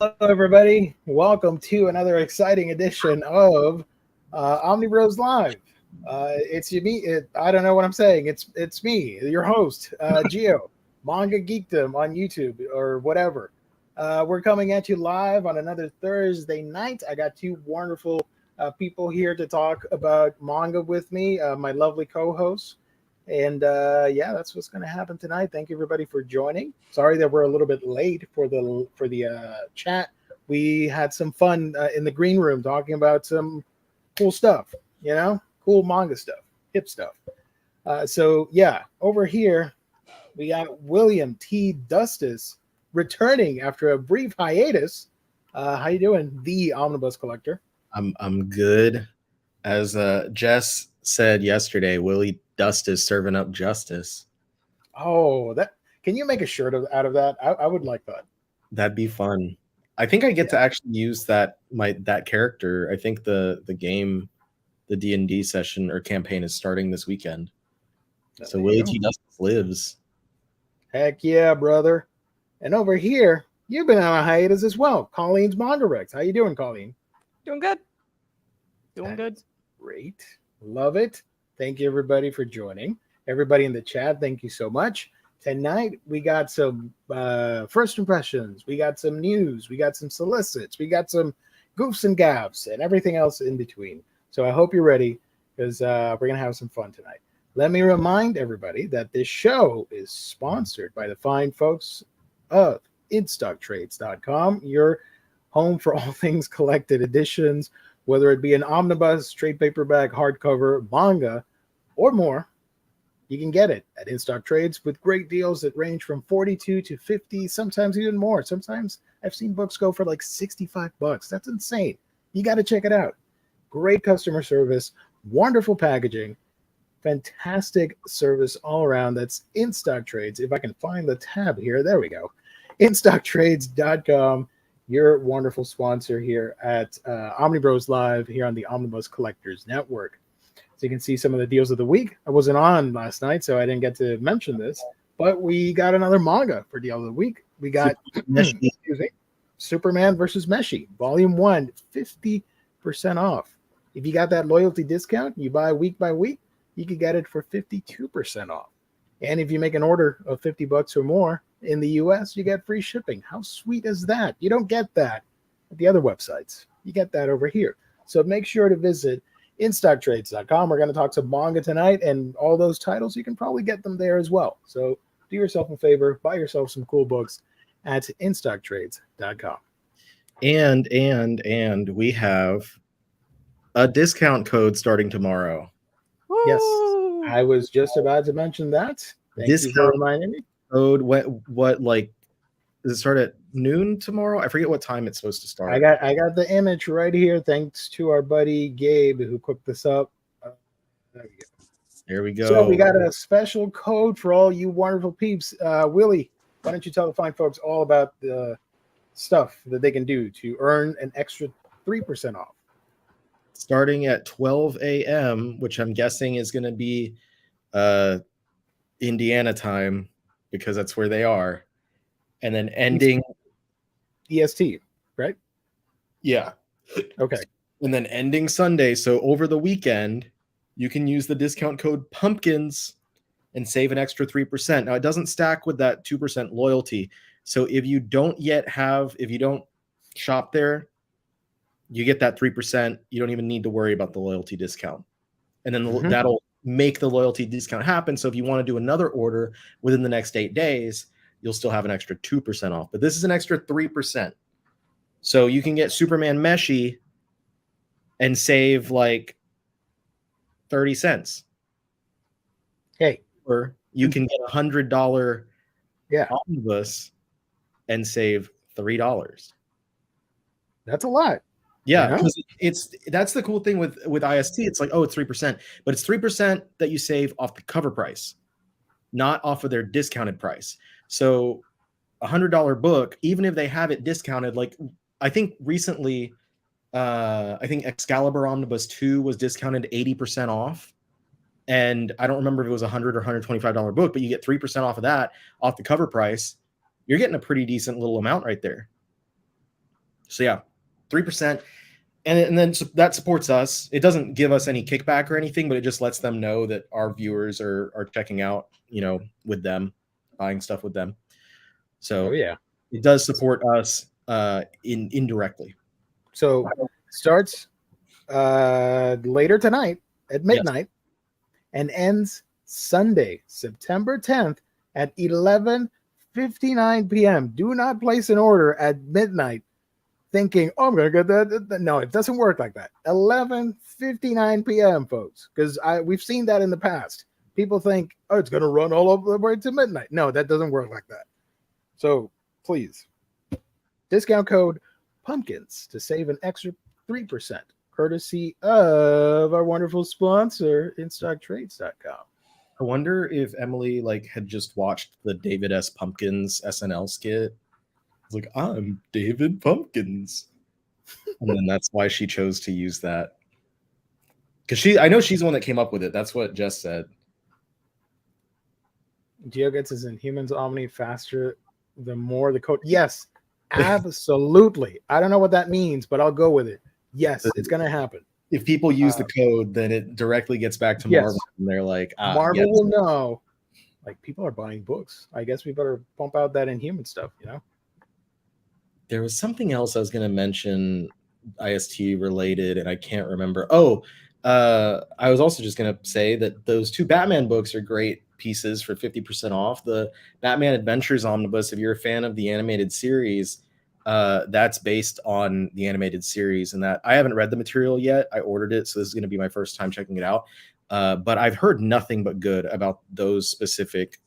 Hello, everybody. Welcome to another exciting edition of OmniBros Live. It's me. I don't know what I'm saying. It's me, your host, Gio, Manga Geekdom on YouTube or whatever. We're coming at you live on another Thursday night. I got two wonderful people here to talk about manga with me, my lovely co-hosts. And yeah, that's what's going to happen tonight. Thank you everybody for joining. Sorry that we're a little bit late for the chat. We had some fun in the green room talking about some cool stuff, cool manga stuff, hip stuff. So yeah, over here we got William T. Dustis returning after a brief hiatus. How you doing, the Omnibus Collector? I'm good. As Jess said yesterday, Willie Dust is serving up justice. Oh, that can you make a shirt out of that? I would like that. That'd be fun. I think I get to actually use that character. I think the game, the D&D session or campaign is starting this weekend. So Willie T. Justice lives. Heck yeah, brother. And over here, you've been on a hiatus as well. Colleen's Manga Rex. How you doing, Colleen? Doing good. Doing good. Great. Love it. Thank you, everybody, for joining. Everybody in the chat, thank you so much. Tonight, we got some first impressions. We got some news. We got some solicits. We got some goofs and gaffs and everything else in between. So I hope you're ready because we're going to have some fun tonight. Let me remind everybody that this show is sponsored by the fine folks of InStockTrades.com, your home for all things collected editions, whether it be an omnibus, trade paperback, hardcover, manga, or more. You can get it at In-Stock Trades with great deals that range from 42 to 50, sometimes even more. Sometimes I've seen books go for like $65. That's insane. You got to check it out. Great customer service, wonderful packaging, fantastic service all around. That's In-Stock Trades. If I can find the tab here, there we go. InStockTrades.com, your wonderful sponsor here at OmniBros Live here on the Omnibus Collectors Network. So you can see some of the deals of the week. I wasn't on last night, so I didn't get to mention this, but we got another manga for deal of the week. We got Superman versus Meshi, Volume 1, 50% off. If you got that loyalty discount, you buy week by week, you could get it for 52% off. And if you make an order of $50 or more in the US, you get free shipping. How sweet is that? You don't get that at the other websites. You get that over here. So make sure to visit InStockTrades.com. We're going to talk some manga tonight, and all those titles, you can probably get them there as well. So do yourself a favor, buy yourself some cool books at InStockTrades.com. And we have a discount code starting tomorrow. Woo! Yes, I was just about to mention that. Thank you for reminding me. Code, what like does it start at noon tomorrow? I forget what time it's supposed to start. I got the image right here. Thanks to our buddy Gabe who cooked this up. There we go. So we got a special code for all you wonderful peeps. Willie, why don't you tell the fine folks all about the stuff that they can do to earn an extra 3% off? Starting at 12 a.m., which I'm guessing is going to be Indiana time because that's where they are. And then ending EST, right? Yeah. Okay. And then ending Sunday. So over the weekend, you can use the discount code PUMPKINS and save an extra 3%. Now, it doesn't stack with that 2% loyalty. So if you don't shop there, you get that 3%. You don't even need to worry about the loyalty discount. And then that'll make the loyalty discount happen. So if you want to do another order within the next 8 days, you'll still have an extra 2% off. But this is an extra 3%. So you can get Superman Meshi and save like 30 cents. Hey. Or you can get $100 Omnibus and save $3. That's a lot. Yeah, because that's the cool thing with IST. It's like, it's 3%, but it's 3% that you save off the cover price, not off of their discounted price. So $100 book, even if they have it discounted, like I think recently, I think Excalibur Omnibus 2 was discounted 80% off. And I don't remember if it was $100 or $125 book, but you get 3% off of that, off the cover price. You're getting a pretty decent little amount right there. So yeah, 3%. And then that supports us. It doesn't give us any kickback or anything, but it just lets them know that our viewers are checking out, with them, buying stuff with them. So yeah, it does support us indirectly. So starts later tonight at midnight and ends Sunday, September 10th at 11:59 p.m. Do not place an order at midnight thinking, oh, I'm going to get that. No, it doesn't work like that. 11:59 p.m., folks, because we've seen that in the past. People think, oh, it's going to run all over the way to midnight. No, that doesn't work like that. So please, discount code PUMPKINS to save an extra 3%, courtesy of our wonderful sponsor, InStockTrades.com. I wonder if Emily had just watched the David S. Pumpkins SNL skit. It's like, I'm David Pumpkins. And then that's why she chose to use that. Because I know she's the one that came up with it. That's what Jess said. Geo gets his Inhumans Omni faster the more the code. Yes, absolutely. I don't know what that means, but I'll go with it. Yes, it's going to happen. If people use the code, then it directly gets back to Marvel. And they're like, Marvel will know. People are buying books. I guess we better pump out that Inhuman stuff, There was something else I was going to mention IST related, and I can't remember. I was also just going to say that those 2 Batman books are great pieces for 50% off. The Batman Adventures Omnibus, if you're a fan of the animated series, that's based on the animated series, and that I haven't read the material yet. I ordered it, so this is going to be my first time checking it out. But I've heard nothing but good about those specific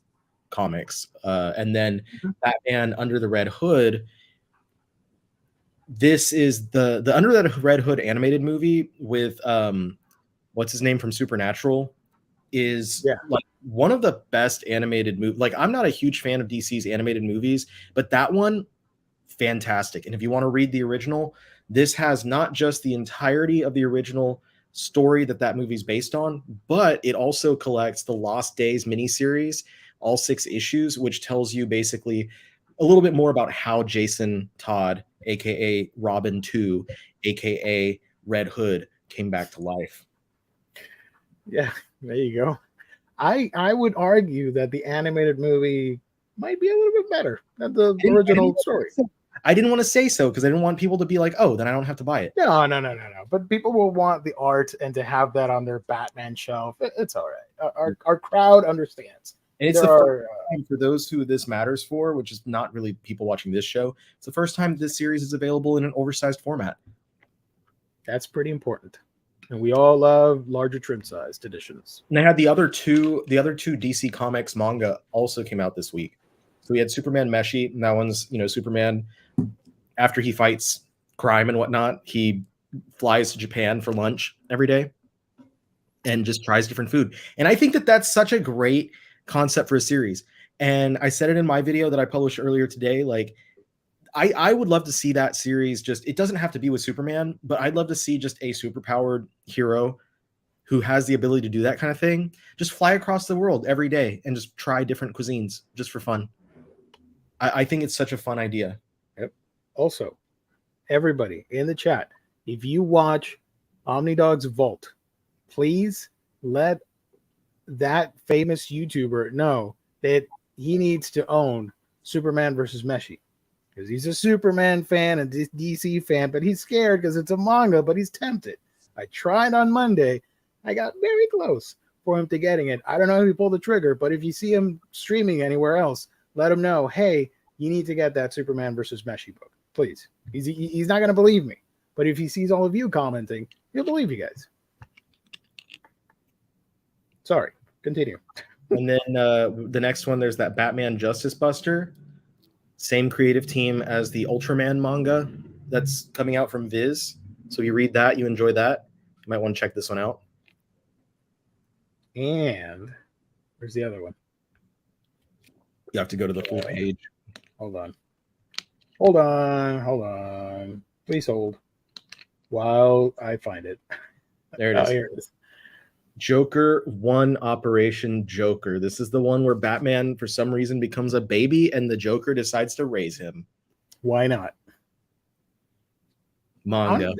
comics. And then Batman Under the Red Hood. This is the Under the Red Hood animated movie with what's his name from Supernatural is one of the best animated movies. I'm not a huge fan of DC's animated movies, but that one, fantastic. And if you want to read the original, this has not just the entirety of the original story that movie's based on, but it also collects the Lost Days miniseries, all 6 issues, which tells you basically a little bit more about how Jason Todd, aka Robin 2, aka Red Hood, came back to life. Yeah, there you go. I would argue that the animated movie might be a little bit better than the original story. I didn't want to say so because I didn't want people to be like, oh, then I don't have to buy it. No. But people will want the art and to have that on their Batman shelf. It's all right. Our crowd understands. And it's the first time for those who this matters for, which is not really people watching this show. It's the first time this series is available in an oversized format. That's pretty important. And we all love larger trim-sized editions. And they had the other two DC Comics manga also came out this week. So we had Superman Meshi, and that one's, Superman, after he fights crime and whatnot, he flies to Japan for lunch every day and just tries different food. And I think that that's such a great concept for a series. And I said it in my video that I published earlier today, I would love to see that series. Just, it doesn't have to be with Superman, but I'd love to see just a superpowered hero who has the ability to do that kind of thing, just fly across the world every day and just try different cuisines just for fun. I think it's such a fun idea. Yep. Also, everybody in the chat, if you watch OmniDog's Vault, please let that famous YouTuber know that he needs to own Superman versus Meshi. Because he's a Superman fan and DC fan, but he's scared because it's a manga, but he's tempted. I tried on Monday. I got very close for him to getting it. I don't know if he pulled the trigger, but if you see him streaming anywhere else, let him know, hey, you need to get that Superman versus Meshi book, please. He's not going to believe me, but if he sees all of you commenting, he'll believe you guys. Sorry, continue. And then the next one, there's that Batman Justice Buster. Same creative team as the Ultraman manga that's coming out from Viz. So you read that, you enjoy that. You might want to check this one out. And where's the other one? You have to go to the full page. Hold on. Please hold while I find it. There it is. Here it is. Joker 1 Operation Joker. This is the one where Batman, for some reason, becomes a baby and the Joker decides to raise him. Why not? Manga.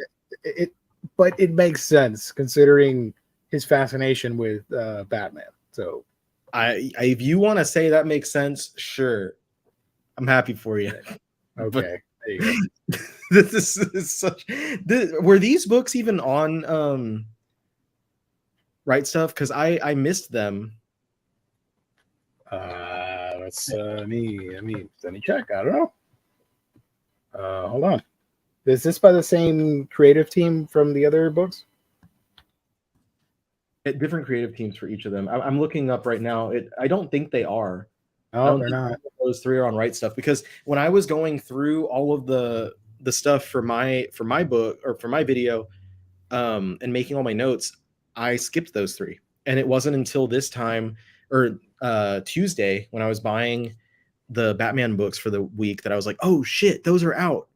But it makes sense considering his fascination with Batman. So If you want to say that makes sense, sure, I'm happy for you. okay, there you go. This is such. Were these books even on Right Stuff? Because I missed them. Let's let me check. I don't know. Hold on. Is this by the same creative team from the other books? Different creative teams for each of them. I'm looking up right now. I don't think they are. No, they're not. Those three are on Right Stuff, because when I was going through all of the stuff for my book or for my video, and making all my notes, I skipped those three, and it wasn't until this time or Tuesday when I was buying the Batman books for the week that I was like, oh shit, those are out.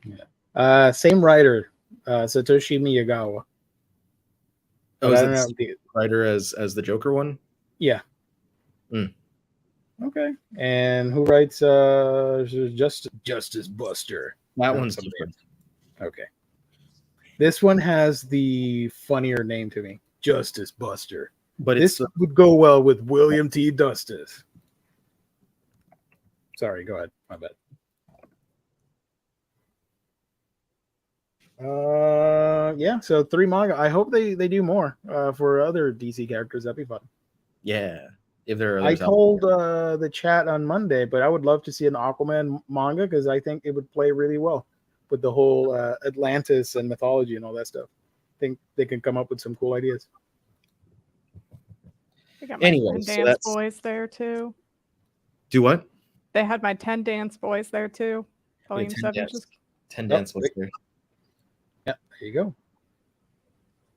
Yeah. Same writer, Satoshi Miyagawa. Oh, is that the writer as the Joker one? Yeah. Mm. Okay. And who writes Justice Buster? That one's different. Okay. This one has the funnier name to me, Justice Buster. But this would go well with William T. Justice. Sorry, go ahead. My bad. Yeah, so 3 manga. I hope they do more for other DC characters. That'd be fun. Yeah, if there are. I told the chat on Monday, but I would love to see an Aquaman manga because I think it would play really well with the whole Atlantis and mythology and all that stuff. I think they can come up with some cool ideas. They got my 10 Dance Boys there too. Do what? They had my 10 Dance Boys there too. Volume 7. 10 Dance Boys there. Yeah, there you go.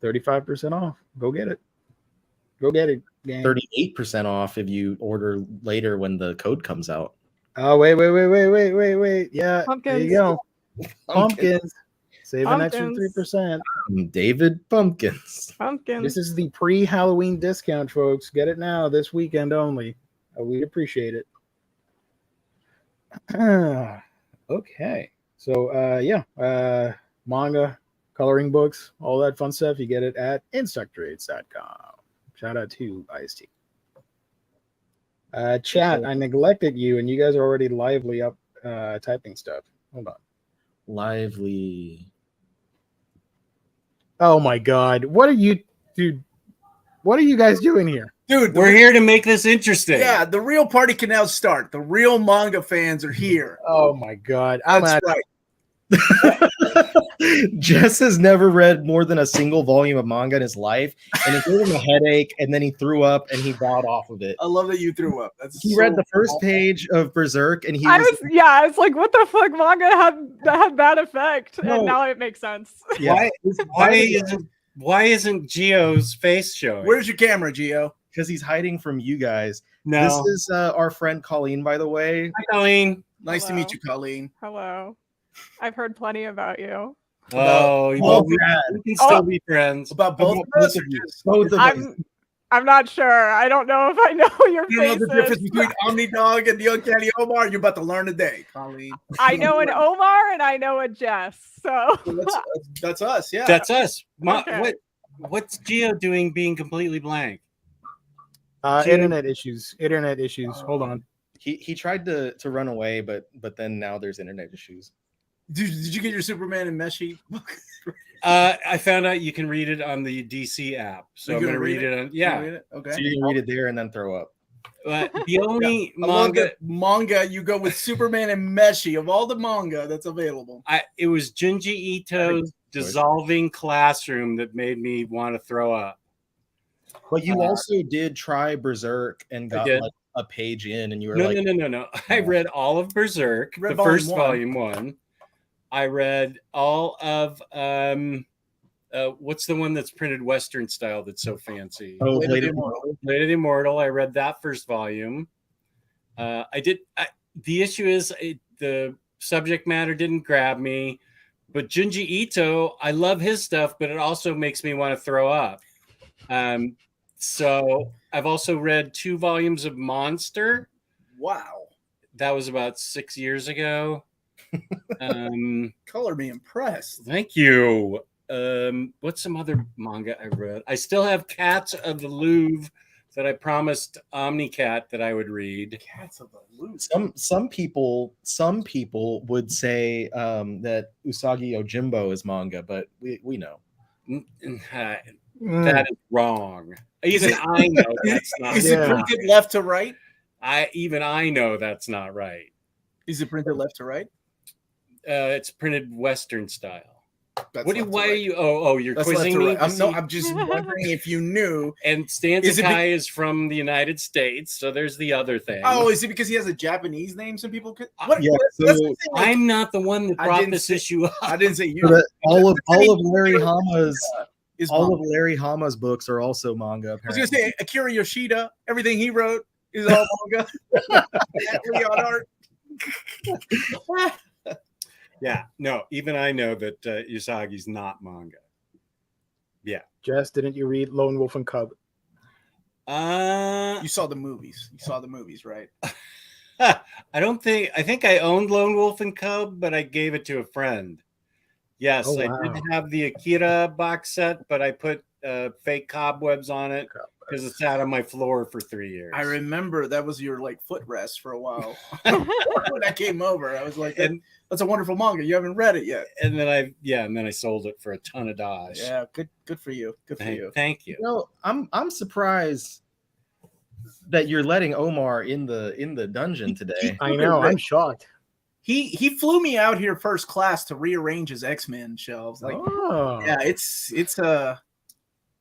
35% off. Go get it. Go get it, gang. 38% off if you order later when the code comes out. Oh, wait. Yeah, Pumpkins. There you go. Pumpkins. Save an extra 3%. David Pumpkins. This is the pre-Halloween discount, folks. Get it now, this weekend only. We'd appreciate it. Okay. So, manga, coloring books, all that fun stuff, you get it at InStuckTrades.com. Shout out to IST. Chat, I neglected you, and you guys are already lively up typing stuff. Hold on. Lively. Oh my God. What are you guys doing here? Dude, we're here to make this interesting. Yeah, the real party can now start. The real manga fans are here. Oh my God. That's right. Jess has never read more than a single volume of manga in his life, and it gave him a headache, and then he threw up and he bowed off of it. I love that you threw up. He read the first page of Berserk, and it's like, what the fuck, manga had that effect, and now it makes sense. Yeah. Why isn't Gio's face showing? Where's your camera, Gio? Because he's hiding from you guys. No. This is our friend Colleen, by the way. Hi, Colleen. Nice to meet you, Colleen. Hello. I've heard plenty about you. Oh, we can still be friends. About both of us? Both of us. I'm not sure. I don't know if I know your You know the difference between Omnidog and the Uncanny Omar? You're about to learn today, Colleen. I know an Omar and I know a Jess. So that's us, yeah. That's us. Okay. What's Gio doing being completely blank? Internet issues. Hold on. He tried to run away, but then now there's internet issues. Did you get your Superman and Meshi book? I found out you can read it on the DC app, so I'm gonna read it on. Yeah, okay. So you can read it there and then throw up. The only manga you go with Superman and Meshi of all the manga that's available. It was Junji Ito's Dissolving Classroom that made me want to throw up. But you also did try Berserk and got like a page in, and you were no. I read all of Berserk, the first volume one. I read all of what's the one that's printed Western style that's so fancy? Oh, Blade of the Immortal. I read that first volume. The issue is the subject matter didn't grab me, but Junji Ito, I love his stuff, but it also makes me want to throw up. So I've also read 2 volumes of Monster. Wow. That was about 6 years ago. Color me impressed. Thank you. What's some other manga I read? I still have Cats of the Louvre that I promised Omnicat that I would read. Cats of the Louvre. Some people would say that Usagi Yojimbo is manga, but we know. That is wrong. Even I know that's not. Is it printed left to right? I know that's not right. Is it printed left to right? It's printed Western style. That's why are you? Oh, you're That's quizzing me. right. I'm just wondering if you knew. And Stanzakai is from the United States, so there's the other thing. Oh, is it because he has a Japanese name? Some people could. I'm not the one that brought this issue up. I didn't say you. So all of Larry Hama's books are also manga. Apparently. I was gonna say Akira Yoshida. Everything he wrote is all manga. On art. Yeah, no, even I know that Usagi's not manga. Yeah. Jess, didn't you read Lone Wolf and Cub? You saw the movies. Right? I think I owned Lone Wolf and Cub, but I gave it to a friend. Yes, I did have the Akira box set, but I put fake cobwebs on it because it sat on my floor for 3 years. I remember that was your footrest for a while. When I came over, I was like, that's a wonderful manga. You haven't read it yet. And then I sold it for a ton of dollars. Yeah, good for you. Good for you. Thank you. No, I'm surprised that you're letting Omar in the dungeon today. I know, I'm shocked. He flew me out here first class to rearrange his X-Men shelves. Yeah,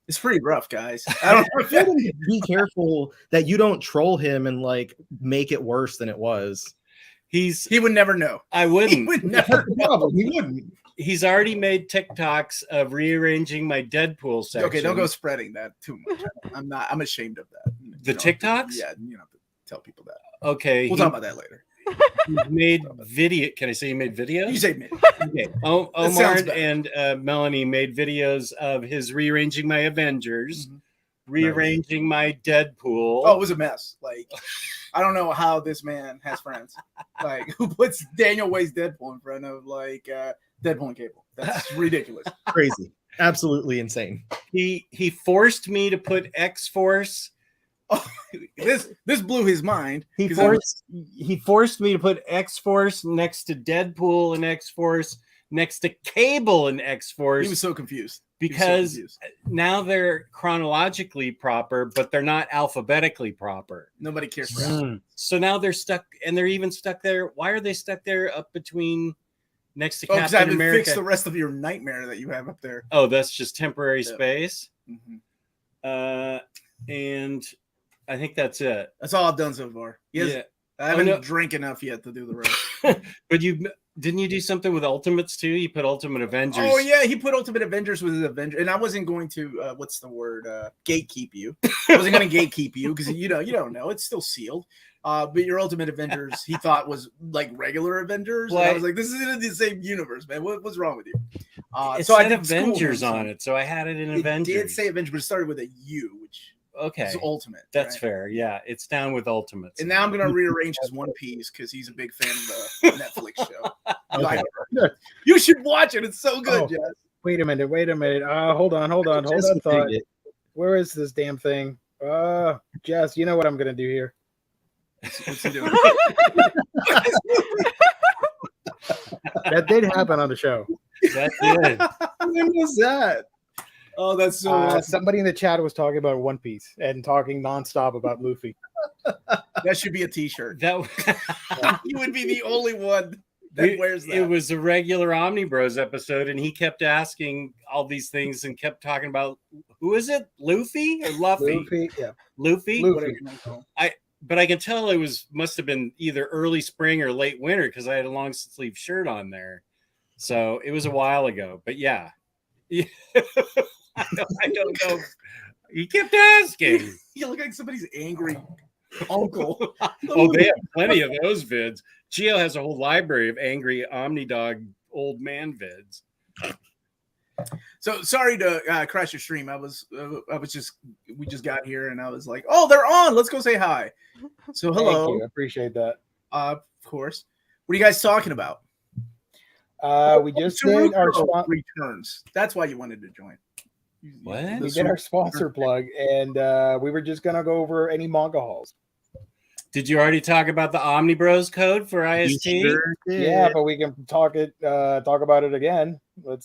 it's pretty rough, guys. I don't know. Be careful that you don't troll him and make it worse than it was. He would never know. I wouldn't. He would never know. He wouldn't. He's already made TikToks of rearranging my Deadpool section. Okay, don't go spreading that too much. I'm ashamed of that. TikToks? Yeah, you don't have to tell people that. Okay. We'll talk about that later. He made video. Can I say he made videos? You say made. Okay. Omar and Melanie made videos of his rearranging my Avengers, rearranging my Deadpool. Oh, it was a mess. I don't know how this man has friends. Who puts Daniel Way's Deadpool in front of Deadpool and Cable? That's ridiculous. Crazy. Absolutely insane. He forced me to put X-Force. Oh, this blew his mind. He forced me to put X-Force next to Deadpool and X-Force next to Cable and X-Force. He was so confused. Because now they're chronologically proper, but they're not alphabetically proper. Nobody cares for that. So now they're stuck, and they're even stuck there. Why are they stuck there up between next to Captain Because I haven't America? fixed the rest of your nightmare that you have up there. Oh, that's just temporary space. Mm-hmm. And I think that's it. That's all I've done so far. I haven't drank enough yet to do the rest. But didn't you do something with Ultimates too? You put Ultimate Avengers. Oh yeah, he put Ultimate Avengers with his Avenger, and I wasn't going to what's the word? Gatekeep you. I wasn't going to gatekeep you because you don't know. It's still sealed. But your Ultimate Avengers, he thought was like regular Avengers. And I was like, this isn't in the same universe, man. What's wrong with you? So I had Avengers on it, so I had it in Avengers. It did say Avengers, but it started with a U, which is Ultimate. That's fair. Yeah, it's down with Ultimates. And now I'm going to rearrange his One Piece because he's a big fan of the Netflix show. You should watch it. It's so good, Jess. Wait a minute. Hold on. Hold on. Thought. Where is this damn thing? Jess, you know what I'm going to do here. What's he doing? That did happen on the show. That did. When was that? Oh, that's so awesome. Somebody in the chat was talking about One Piece and talking nonstop about Luffy. That should be a t-shirt. That you would be the only one that wears that. It was a regular OMNIBROS episode, and he kept asking all these things and kept talking about, who is it? Luffy or Luffy? Luffy, yeah. Luffy? But I can tell must have been either early spring or late winter because I had a long sleeve shirt on there. So it was a while ago. But yeah. I don't know. He kept asking. You look like somebody's angry uncle. Oh, they have plenty of those vids. Gio has a whole library of angry OmniDog old man vids. So sorry to crash your stream. We just got here and I was like, oh, they're on. Let's go say hi. So hello. Thank you. I appreciate that. Of course. What are you guys talking about? We just did our Tsuruko returns. That's why you wanted to join. What? we did our sponsor plug, and we were just gonna go over any manga hauls. Did you already talk about the OMNIBROS code for IST? Yeah, but we can talk about it again.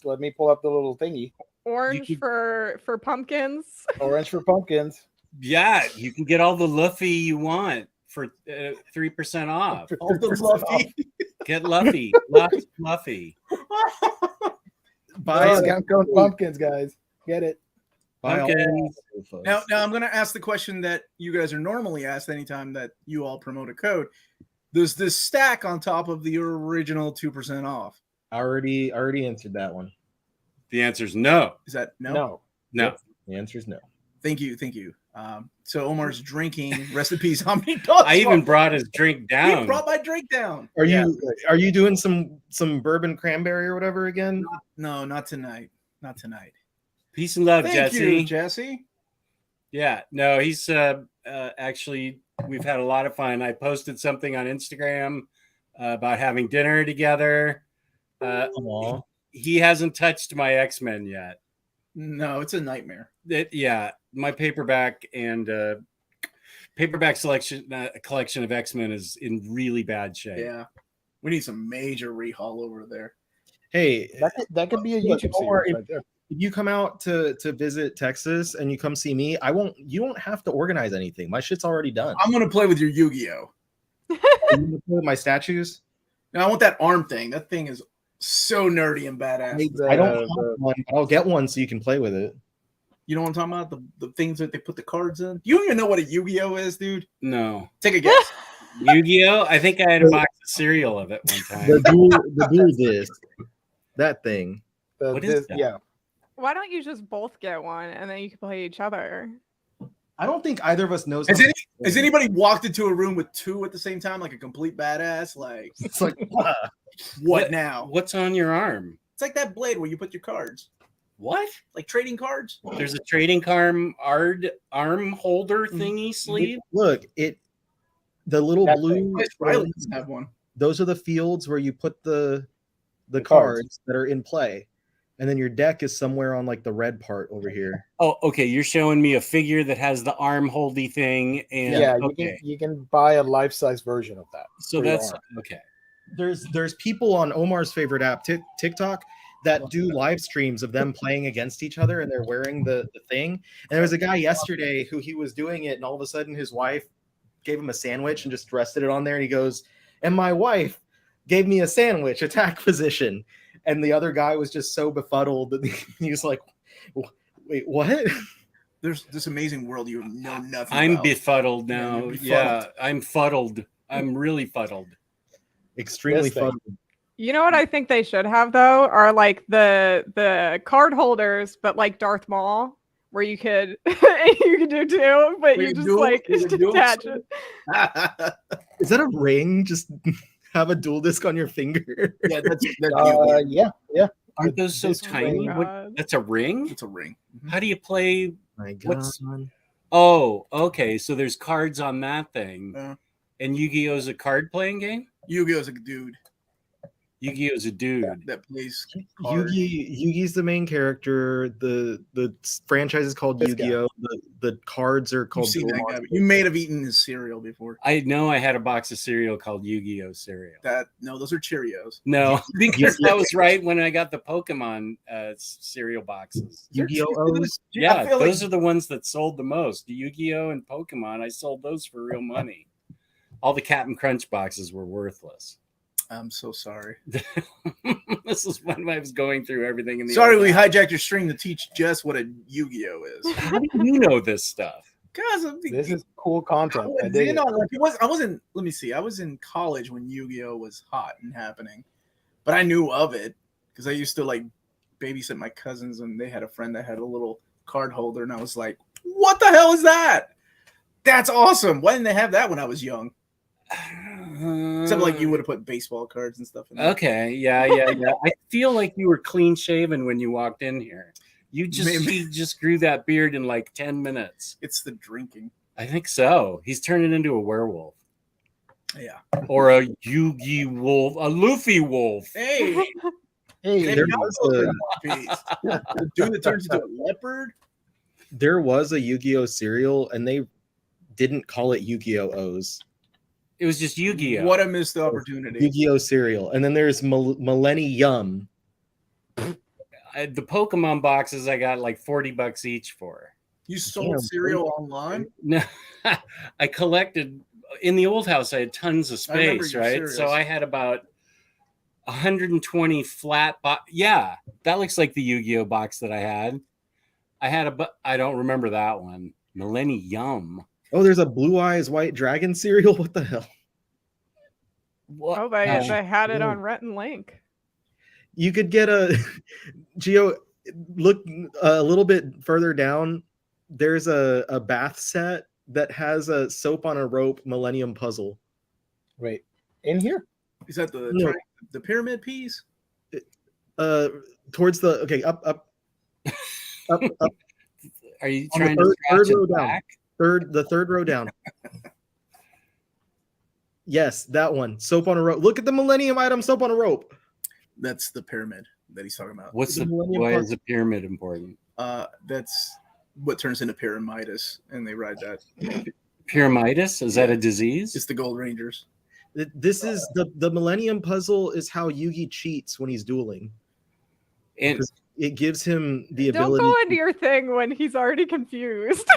Let me pull up the little thingy. Orange could- for pumpkins. Orange for pumpkins. Yeah, you can get all the Luffy you want for 3% off. All the fluffy. Get Luffy. Lots of Luffy. Buy Discount code pumpkins, guys. Get it. buy all Pumpkins. Now I'm going to ask the question that you guys are normally asked anytime that you all promote a code. Does this stack on top of the original 2% off? already answered that one. The answer is no. Is that no? No. No. The answer is no. Thank you. So Omar's drinking recipes. OMNIBROS. I even brought his drink He down. brought my drink down. Are Yeah. you doing some bourbon cranberry or whatever again? No, not tonight. Not tonight. Peace and love, Thank Jesse. you, Jesse. Yeah, no, he's actually, we've had a lot of fun. I posted something on Instagram about having dinner together. Aw. He hasn't touched my X-Men yet. No, it's a nightmare. Yeah, my paperback and paperback collection of X-Men is in really bad shape. Yeah. We need some major rehaul over there. Hey, That could be a Look, YouTube Omar, series right there. if you come out to visit Texas and you come see me, you don't have to organize anything. My shit's already done. I'm going to play with your Yu-Gi-Oh! Are you gonna play with my statues? Now, I want that arm thing. That thing is so nerdy and badass. I don't have one, but I'll get one so you can play with it. You know what I'm talking about? The things that they put the cards in? You don't even know what a Yu-Gi-Oh! Is, dude? No. Take a guess. Yu-Gi-Oh! I think I had a box of cereal of it one time. The dual disc. That thing. What is that? Yeah. Why don't you just both get one and then you can play each other? I don't think either of us knows. Has anybody walked into a room with two at the same time, like a complete badass? Like, It's like what now? What's on your arm? It's like that blade where you put your cards, What? like trading cards. There's a trading arm holder thingy sleeve. look, the little That blue. Riley doesn't have one. Those are the fields where you put the cards. cards that are in play, and then your deck is somewhere on like the red part over here. Oh, okay. You're showing me a figure that has the arm holdy thing, and Yeah, okay. you can buy a life-size version of that. So for your that's arm. okay. There's people on Omar's favorite app, TikTok, that do live streams of them playing against each other, and they're wearing the thing. And there was a guy yesterday who he was doing it, and all of a sudden his wife gave him a sandwich and just rested it on there, and he goes, "And my wife gave me a sandwich, attack position." And the other guy was just so befuddled that he was like, "Wait, what?" There's this amazing world you know nothing I'm about. befuddled Yeah, now. you're Yeah, befuddled. I'm fuddled. I'm really fuddled. Extremely Yes, thank fuddled. You know what I think they should have though are like the card holders, but like Darth Maul, where you could you could do two, but We you could just do it, like we could do it. detach it. Is that a ring? Just have a dual disc on your finger. Yeah, that's Yu-Gi-Oh! Yeah. Aren't those so This tiny? ring. What, God. that's a ring? It's a ring. How do you play? My God. What's- Oh, okay. So there's cards on that thing. Uh. And Yu-Gi-Oh is a card playing game? Yu-Gi-Oh! Is a dude Yu-Gi-Oh is a dude. that plays cards. Yugi's the main character. The franchise is called This guy. Yu-Gi-Oh. The cards are You've called seen Duel that guy. Monsters. You may have eaten his cereal before. I know I had a box of cereal called Yu-Gi-Oh cereal. No, those are Cheerios. No, because that was right when I got the Pokemon cereal boxes. Yu-Gi-Oh-Os. Yeah, I feel those like are the ones that sold the most. The Yu-Gi-Oh and Pokemon, I sold those for real money. All the Captain Crunch boxes were worthless. I'm so sorry. This is when I was going through everything in the. Sorry, old we house. hijacked your stream to teach Jess what a Yu-Gi-Oh is. How do you know this stuff? Guys, This is cool content. I I dig it. wasn't. Let me see. I was in college when Yu-Gi-Oh was hot and happening, but I knew of it because I used to like babysit my cousins, and they had a friend that had a little card holder, and I was like, "What the hell is that? That's awesome! Why didn't they have that when I was young?" Except like you would have put baseball cards and stuff in there. Okay, yeah. I feel like you were clean shaven when you walked in here. You just grew that beard in like 10 minutes. It's the drinking. I think so. He's turning into a werewolf Yeah. or a Yugi wolf, a Luffy wolf. Hey, Hey, Maybe there not was those a- are Piece. The dude that turns into a leopard. There was a Yu-Gi-Oh cereal, and they didn't call it Yu-Gi-Oh O's. It was just Yu-Gi-Oh. What a missed opportunity. Yu-Gi-Oh cereal, and then there's Millennium. The Pokemon boxes I got like $40 each for. You sold cereal online? No, I collected in the old house. I had tons of I remember space, your right? cereals. So I had about 120 flat box. Yeah, that looks like the Yu-Gi-Oh box that I had. I had I don't remember that one. Millennium. Oh, there's a Blue Eyes White Dragon cereal. What the hell? What? Oh, they Gosh. they had it yeah. on Rhett and Link. You could get a Geo. Look a little bit further down. There's a bath set that has a soap on a rope Millennium puzzle. Wait, in here? Is that No. the pyramid piece? Towards the up. Are you On the trying third- to scratch third row it down. back? The third row down. Yes, that one. Soap on a rope. Look at the Millennium item, soap on a rope. That's the pyramid that he's talking about. What's The the Millennium why Park- is the pyramid important? That's what turns into pyramidas, and they ride that. Pyramitis? Is that a disease? It's the Gold Rangers. This is the Millennium puzzle is how Yugi cheats when he's dueling. And It gives him the Don't ability. go into your thing when he's already confused.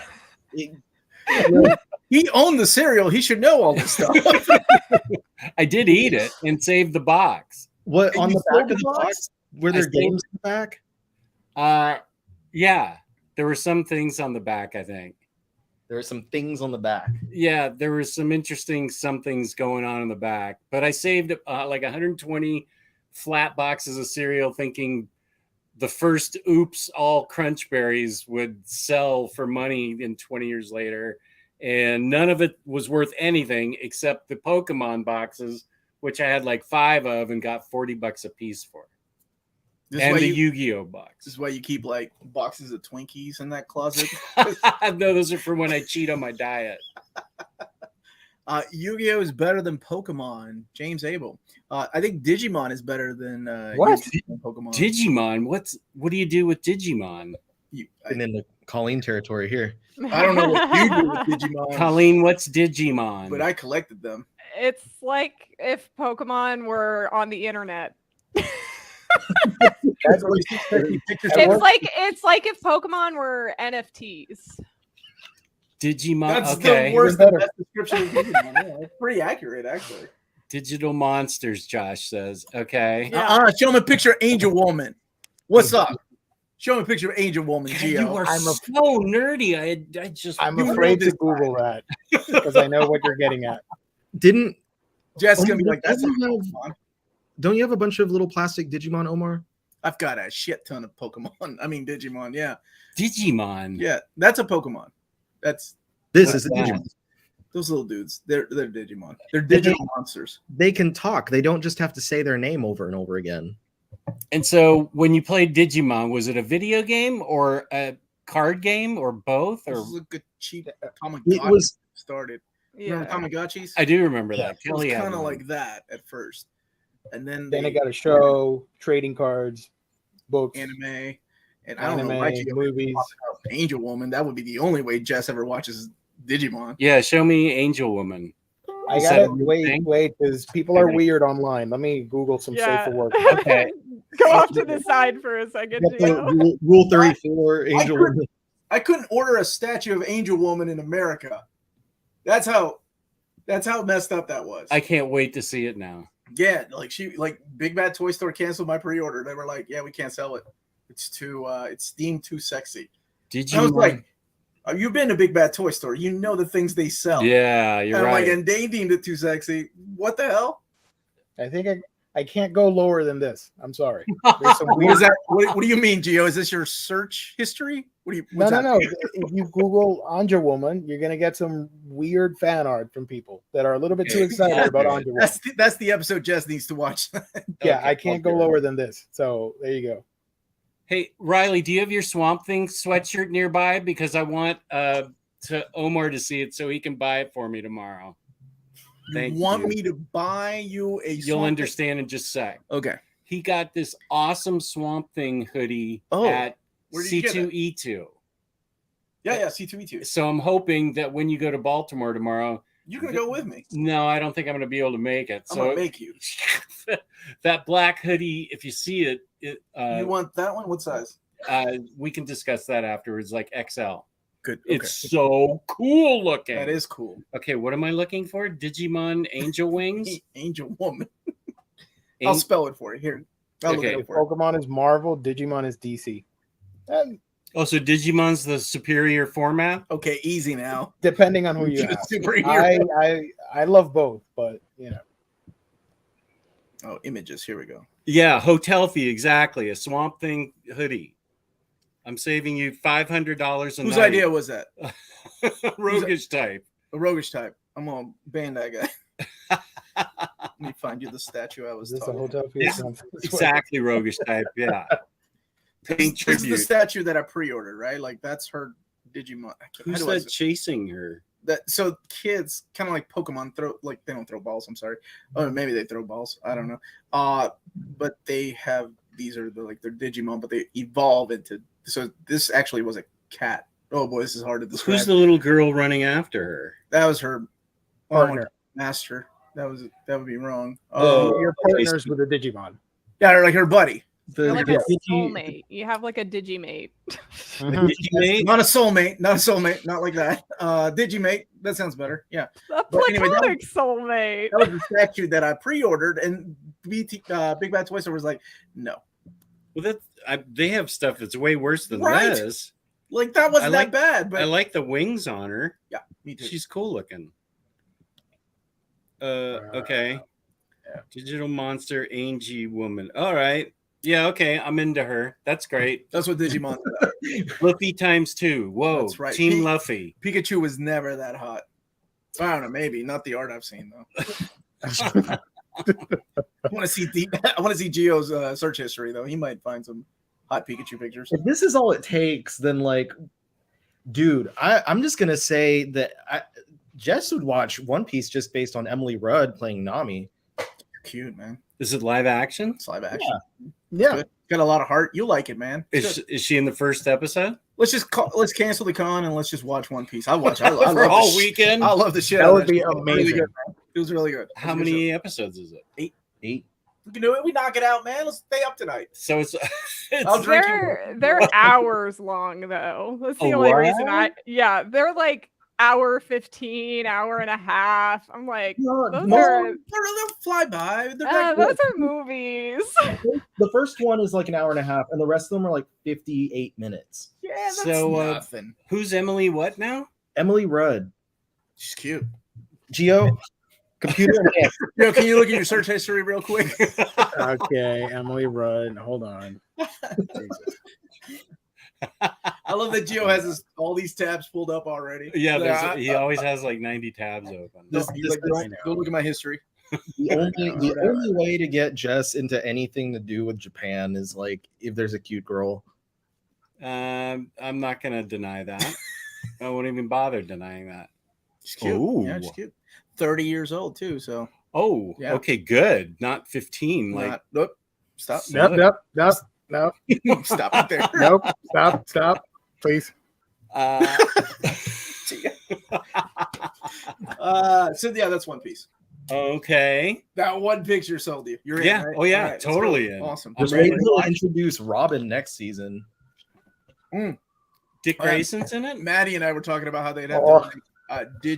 He owned the cereal. He should know all this stuff. I did eat it and save the box. What And on you the back sold of the the box? box? Were there I sold- games in the back? Yeah, there were some things on the back, I think. There are some things on the back. Yeah, there was some interesting somethings going on in the back, but I saved like 120 flat boxes of cereal thinking the first oops all crunch berries would sell for money in 20 years later, and none of it was worth anything except the Pokemon boxes, which I had like 5 of and got $40 a piece for. This And is the why you, Yu-Gi-Oh this box. is why you keep like boxes of Twinkies in that closet. No, those are for when I cheat on my diet. Yu-Gi-Oh is better than Pokemon. James Abel. I think Digimon is better than What? Yu-Gi-Oh and Pokemon. Digimon? What do you do with Digimon? And in the Colleen territory here. I don't know what you do with Digimon, Colleen, what's Digimon? but I collected them. It's like if Pokemon were on the internet. That's what you said. It's like if Pokemon were NFTs. Digimon. That's Okay. the worst Even and better. best description of Digimon. Yeah, it's pretty accurate, actually. Digital monsters, Josh says. Okay. Yeah. Show him a picture of Angel Woman. What's up? Show him a picture of Angel Woman, God, Gio. you are I'm a- so nerdy. I just. I'm You know afraid to this Google that because I know what you're getting at. Didn't Jess gonna be like, that's Doesn't not have- Pokemon. don't you have a bunch of little plastic Digimon, Omar? I've got a shit ton of Pokemon. I mean Digimon, yeah. Digimon. Yeah, that's a Pokemon. That's This is a What's that? Digimon. those little dudes. They're Digimon. They're They- digital monsters. They can talk. They don't just have to say their name over and over again. And so, when you played Digimon, was it a video game or a card game or both? This Or is a good cheap It Tamagotchi was started. Yeah. Remember Tamagotchis? I do remember Yeah, that. It was Kelly had kind of one. like that at first, and then Then they it got a show, trading cards, books, anime, and I don't know anime, why you movies. Angel Woman. That would be the only way Jess ever watches Digimon. Yeah, show me Angel Woman. I Is got that it. a new Wait, thing? wait, because people are weird online. Let me Google some Yeah. safer work. Okay. Go off to the side for a second. Get the Gio. rule 34 Angel could- Woman. I couldn't order a statue of Angel Woman in America. That's how messed up that was. I can't wait to see it now. Yeah, like Big Bad Toy Store canceled my pre-order. They were like, "Yeah, we can't sell it. It's deemed too sexy." Digimon. And I was like, "You've been to Big Bad Toy Store. You know the things they sell." yeah, and you're I'm right. like, and they deemed it too sexy. What the hell? I think I can't go lower than this. I'm sorry. There's some What weird. is that? What do you mean, Gio? Is this your search history? What do you? No, what's no, that? no. If you Google Anja Woman, you're gonna get some weird fan art from people that are a little bit too excited Yeah. about Anja Woman. That's the episode Jess needs to watch. Yeah, Okay, I can't go I'll do it. lower than this. So there you go. Hey, Riley, do you have your Swamp Thing sweatshirt nearby? Because I want to Omar to see it so he can buy it for me tomorrow. You Thank want you. me to buy you a? You'll Swamp Thing? understand in just a sec. Okay. he got this awesome Swamp Thing hoodie Oh, at where did you get it? C2E2. Yeah, C2E2. So I'm hoping that when you go to Baltimore tomorrow, You're gonna go with me. no, I don't think I'm going to be able to make it. I'm So gonna make you. that black hoodie, if you see it, You want that one? What size? we can discuss that afterwards, like XL. Good. Okay. It's so cool looking. That is cool. Okay, what am I looking for? Digimon Angel Wings? Angel Woman. I'll spell it for you. Here. I'll look Okay. it up for you. Pokemon is Marvel, Digimon is DC. Oh, so Digimon's the superior format? Okay, easy now. Depending on who you ask. Superhero. I love both, but you know. Oh, images. Here we go. Yeah, Hotel Fee, exactly. A Swamp Thing hoodie. I'm saving you $500 a Whose night. idea was that? Roguish type. A roguish type. I'm gonna ban that guy. Let me find you the statue I was Is this a talking about. hotel fee? Yeah, Exactly, Roguish type. Yeah. Paying This is the tribute. statue that I pre-ordered, right? Like that's her Digimon. Who How do I said say- chasing her? that? So kids, kind of like Pokemon, they don't throw balls. I'm sorry. Oh, maybe they throw balls. I don't know. But they have these are their Digimon, but they evolve into. So this actually was a cat. Oh boy, this is hard to describe. Who's the little girl running after her? That was her Partner. master. That would be wrong. Oh. Your partners with a Digimon. Yeah, like her buddy. You're like the a soulmate. You have like a Digimate. Digimate? Not a soulmate. Not a soulmate. Not like that. Digimate. That sounds better. Yeah. A But anyway, that platonic soulmate. That was the statue that I pre-ordered, and Big Bad Toy Store was like, no. Well, they have stuff that's way worse than Right. this. Like that wasn't I like- that bad. But I like the wings on her. yeah, me too. She's cool looking. Okay. Yeah. Digital monster, Angie woman. All right. Yeah, okay. I'm into her. That's great. That's what Digimon did. Luffy times 2. Whoa. That's right. Team Luffy. Pikachu was never that hot. I don't know. Maybe not the art I've seen though. I want to see Gio's search history though. He might find some hot Pikachu pictures. If this is all it takes, then like, dude, I'm just gonna say that Jess would watch One Piece just based on Emily Rudd playing Nami. Cute, man. Is it live action? It's live action. Yeah. Good. Got a lot of heart. You'll like it, man. It's good. Is she in the first episode? Let's cancel the con and let's just watch One Piece. I'll watch. I love For all the weekend? I love the shit. That out of would be shit. It was really amazing. good, man. It was really good. How It was a good many show. episodes is it? 8. We can do it. We knock it out, man. Let's stay up tonight. So it's, I'll it's drink They're hours long though. That's the Oh, only what? reason they're like hour 15, hour and a half. I'm like, those are They'll fly by. They're not those good. are movies. The first one is like an hour and a half, and the rest of them are like 58 minutes. Yeah, that's So, nothing. who's Emily what now? Emily Rudd, She's cute. Geo, computer, and hand. Yo, can you look at your search history real quick? Okay, Emily Rudd. Hold on. I love that Gio has all these tabs pulled up already. Yeah, he always has like 90 tabs open. He's like, I know. go look at my history. The only way to get Jess into anything to do with Japan is like if there's a cute girl. I'm not going to deny that. I won't even bother denying that. She's cute. Ooh. Yeah, she's cute. 30 years old too. So Oh, Yeah. okay, good. Not 15. Like, nope. Stop. Nope. No. Stop it there. Nope. Stop. Please. So yeah, that's One Piece. okay. That one picture sold you. You're in, Yeah. right? Oh, yeah, All let's totally go. in. Awesome. Just I'm wait ready. until they introduce Robin next season. Dick Oh, yeah. Grayson's in it? Maddie and I were talking about how they'd have Oh. to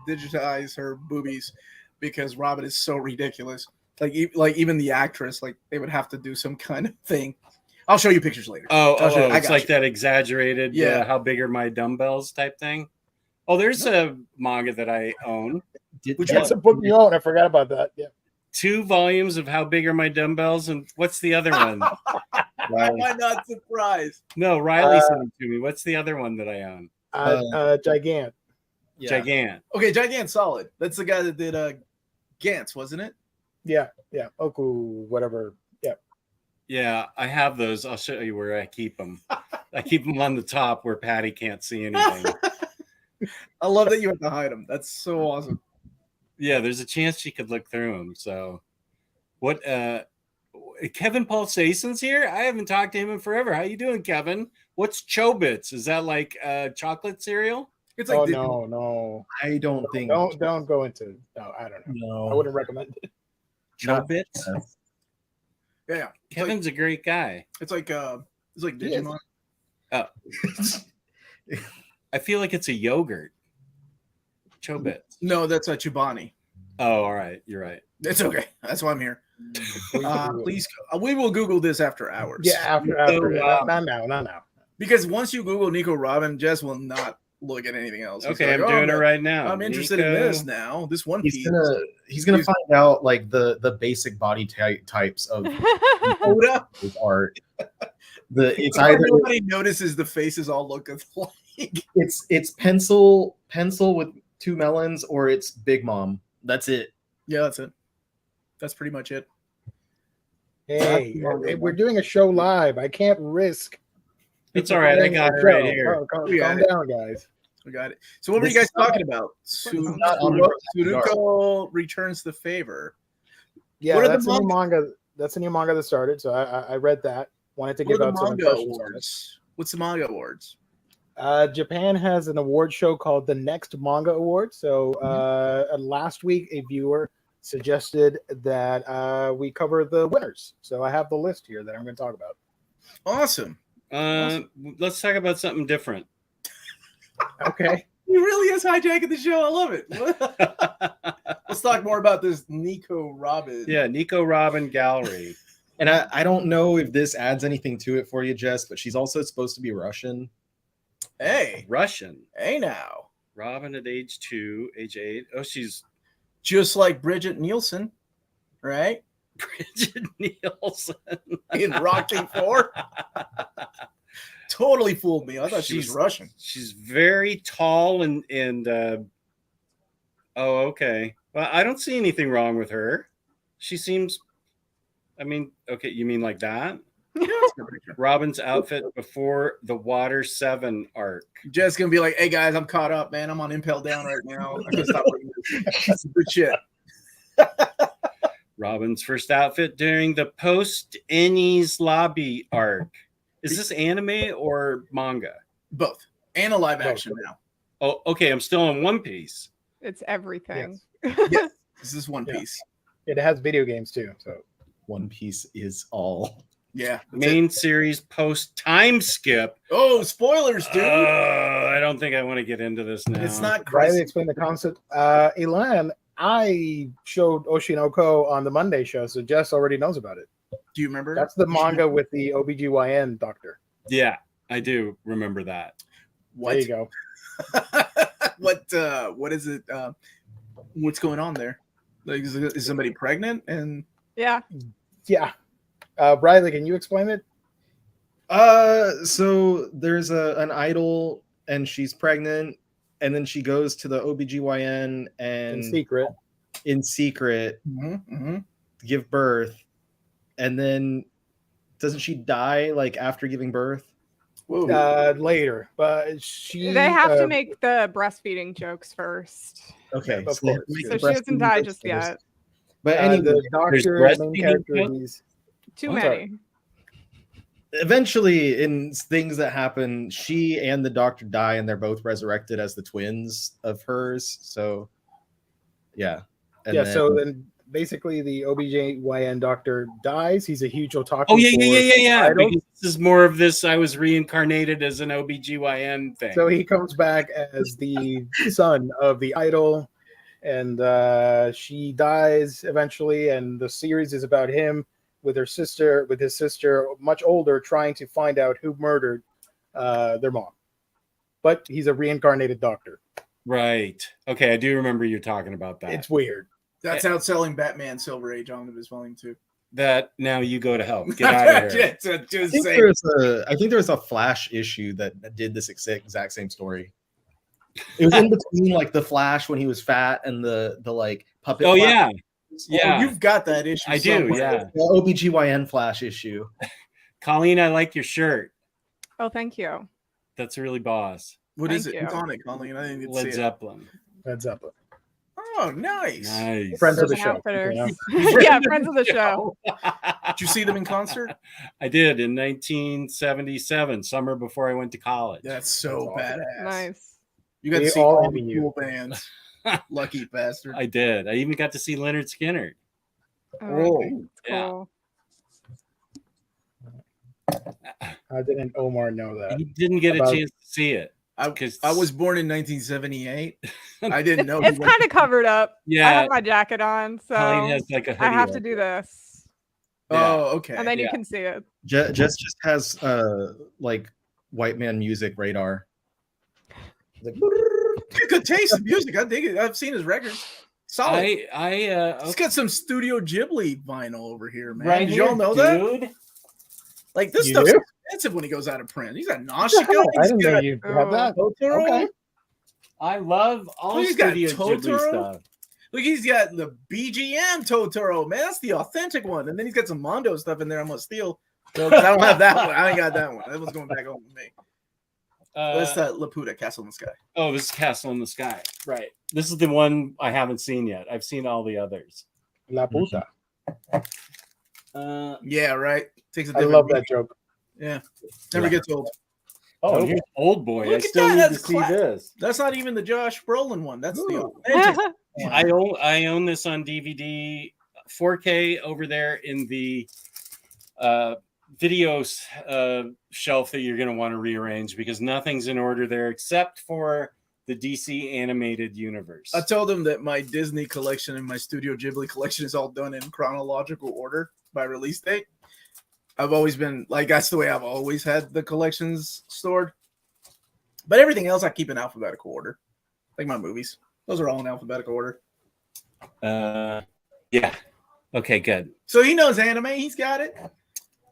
digitize her boobies because Robin is so ridiculous. Like even the actress, like they would have to do some kind of thing. I'll show you pictures later. I It's got like you. that exaggerated, Yeah. how big are my dumbbells type thing. Oh, there's a manga that I own. Which That's a book you own. I forgot about that. Yeah. 2 volumes of How Big Are My Dumbbells? And what's the other one? Why am I not surprised? No, Riley sent it to me. What's the other one that I own? Gigant. Gigant. Okay, Gigant Solid. That's the guy that did Gantz, wasn't it? Yeah. Oku, whatever. Yeah. Yeah, I have those. I'll show you where I keep them. I keep them on the top where Patty can't see anything. I love that you have to hide them. That's so awesome. Yeah, there's a chance she could look through them. So, what? Kevin Paul Sason's here. I haven't talked to him in forever. How you doing, Kevin? What's Chobits? Is that like chocolate cereal? It's like no. I don't think. Don't go into. No, I don't know. I No. wouldn't recommend it. Chobits. yeah. Kevin's a great guy. It's like He is. Digimon. I feel like it's a yogurt. Chobits. No, that's a Chobani. Oh, all right. You're right. It's okay. That's why I'm here. Please. Please, we will Google this after hours. Yeah, after. Not now. Because once you Google Nico Robin, Jess will not look at anything else. He's Okay, like, I'm doing it right now. I'm interested in this now. This one piece. He's gonna find out like the basic body types of Oda. art. It's either Everybody notices the faces all look alike. it's pencil with 2 melons, or it's Big Mom. That's it. Yeah, that's it. That's pretty much it. Hey, we're doing a show live. I can't risk. It's all right. I got it right here. Calm We got it. down, guys. We got it. So what were you guys talking about? Tsuruko returns the favor. Yeah, What are that's the a new manga. That's a new manga that started. So I read that. Wanted to What give are out the some manga impressions on it. awards? What's the manga awards? Japan has an award show called the Next Manga Award. So last week, a viewer suggested that we cover the winners. So I have the list here that I'm going to talk about. Awesome. Let's talk about something different. Okay. He really is hijacking the show. I love it. Let's talk more about this Nico Robin. Yeah, Nico Robin Gallery. And I don't know if this adds anything to it for you, Jess, but she's also supposed to be Russian. Hey. Russian. Hey now. Robin at age 2, age 8. Oh, she's Just like Bridget Nielsen, right? Bridget Nielsen In Rocky 4. Totally fooled me. I thought she was Russian. She's very tall and oh, okay. Well, I don't see anything wrong with her. She seems, I mean, okay, you mean like that? Robin's outfit before the Water 7 arc. Jess gonna be like, "Hey guys, I'm caught up, man. I'm on Impel Down right now. I can't stop reading this. That's some good shit." Robin's first outfit during the post Ennie's Lobby arc. Is this anime or manga? Both. And a live action now. Oh, okay. I'm still in One Piece. It's everything. Yes. This is One Piece. It has video games too. So One Piece is all. Yeah. Main series post time skip. Oh, spoilers, dude. I don't think I want to get into this now. It's not Riley crazy. explain the concept. Elan, I showed Oshinoko on the Monday show, so Jess already knows about it. Do you remember? That's the manga with the OBGYN doctor. Yeah, I do remember that. What? There you go. What is it? What's going on there? Like, is somebody pregnant? And Yeah. Yeah. Riley, can you explain it? So there's an idol and she's pregnant, and then she goes to the OBGYN and In secret. to give birth, and then doesn't she die like after giving birth? Later, but They have to make the breastfeeding jokes first. Okay, Of so they have course. to make So the she doesn't breastfeeding die jokes just first. yet. But anyway, the doctor, there's the main breastfeeding character, jokes? he's Too I'm many. sorry. eventually in things that happen, she and the doctor die, and they're both resurrected as the twins of hers. So yeah. And yeah. then- So then basically the OBGYN doctor dies. He's a huge otaku. Oh, yeah. idol. Because this is more of this. I was reincarnated as an OBGYN thing. So he comes back as the son of the idol, and she dies eventually. And the series is about him with his sister, much older, trying to find out who murdered their mom. But he's a reincarnated doctor. Right. Okay, I do remember you talking about that. It's weird. that's outselling Batman Silver Age Omnibus Volume 2. That now you go to hell. Get out of here. Just I saying. think there was a Flash issue that did this exact same story. It was in between like the Flash when he was fat and the like puppet. Oh, Flash. yeah. Oh, you've got that issue. I do, somewhere. yeah. The OBGYN Flash issue. Colleen, I like your shirt. Oh, thank you. That's really boss. What is Thank it? you. What's on it, Colleen? I didn't get to Led see it. Zeppelin. Led Zeppelin. Oh, nice. Nice. Friends of the Urban show. Outfitters. Yeah. Yeah, friends of the show. Did you see them in concert? I did in 1977, summer before I went to college. That's so That's awesome. badass. Nice. You got to They see all all envy the you. cool bands. Lucky bastard. I did. I even got to see Leonard Skinner. Oh, Oh, Yeah. cool. how didn't Omar know that? He didn't get a About- chance to see it. I 'Cause- I was born in 1978. I didn't know. It's kind of covered up. I Yeah, have my jacket on, so Colleen has like a hoodie. I have to on. do this, Oh, okay. and then you Yeah. can see it. Jess just has like white man music radar. Good taste in music. I dig it. I've seen his records. Solid. He's got some Studio Ghibli vinyl over here, man. right Did y'all here, know that? dude. Like this You stuff's do? expensive when he goes out of print. He's got What the Nausicaa. hell? I He's didn't know got you had that. Totoro. Okay. I love all He's got Studio Ghibli Totoro. stuff. Look, he's got the BGM Totoro, man. That's the authentic one. And then he's got some Mondo stuff in there. I'm gonna steal. So, 'cause I don't have that one. I ain't got that one. That one's going back home with me. That's Laputa, Castle in the Sky. Oh, this is Castle in the Sky. Right. This is the one I haven't seen yet. I've seen all the others. La puta. Yeah, right. Takes a I different love beat. that joke. Yeah, never gets old. Oh, and Nope. here's Old Boy. Look I at still that, need to that's see cla- this. That's not even the Josh Brolin one. That's the Ooh. authentic one. I own this on DVD, 4K over there in the video shelf that you're going to want to rearrange because nothing's in order there except for the DC animated universe. I told him that my Disney collection and my Studio Ghibli collection is all done in chronological order by release date. I've always been like, that's the way I've always had the collections stored. But everything else I keep in alphabetical order. Like my movies. Those are all in alphabetical order. Yeah. Okay, good. So he knows anime. He's got it.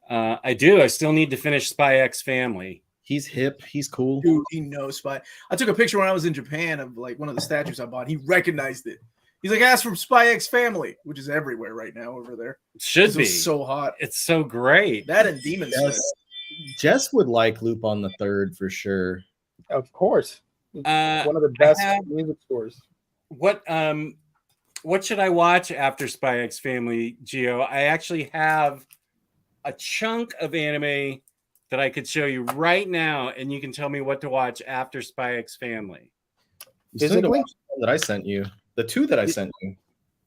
I do. I still need to finish Spy X Family. He's hip. He's cool. Dude, he knows Spy. I took a picture when I was in Japan of like one of the statues I bought. He recognized it. He's like, ask from Spy X Family, which is everywhere right now over there. It should It be. was so hot. It's so great. That and Demon Slayer. Jess, Jess would like Loop on the Third for sure. Of course. Uh, One of the best have- music scores. what should I watch after Spy X Family, Gio? I actually have a chunk of anime that I could show you right now, and you can tell me what to watch after Spy X Family. You still need to Physically? watch the one that I sent you. The two that I sent you.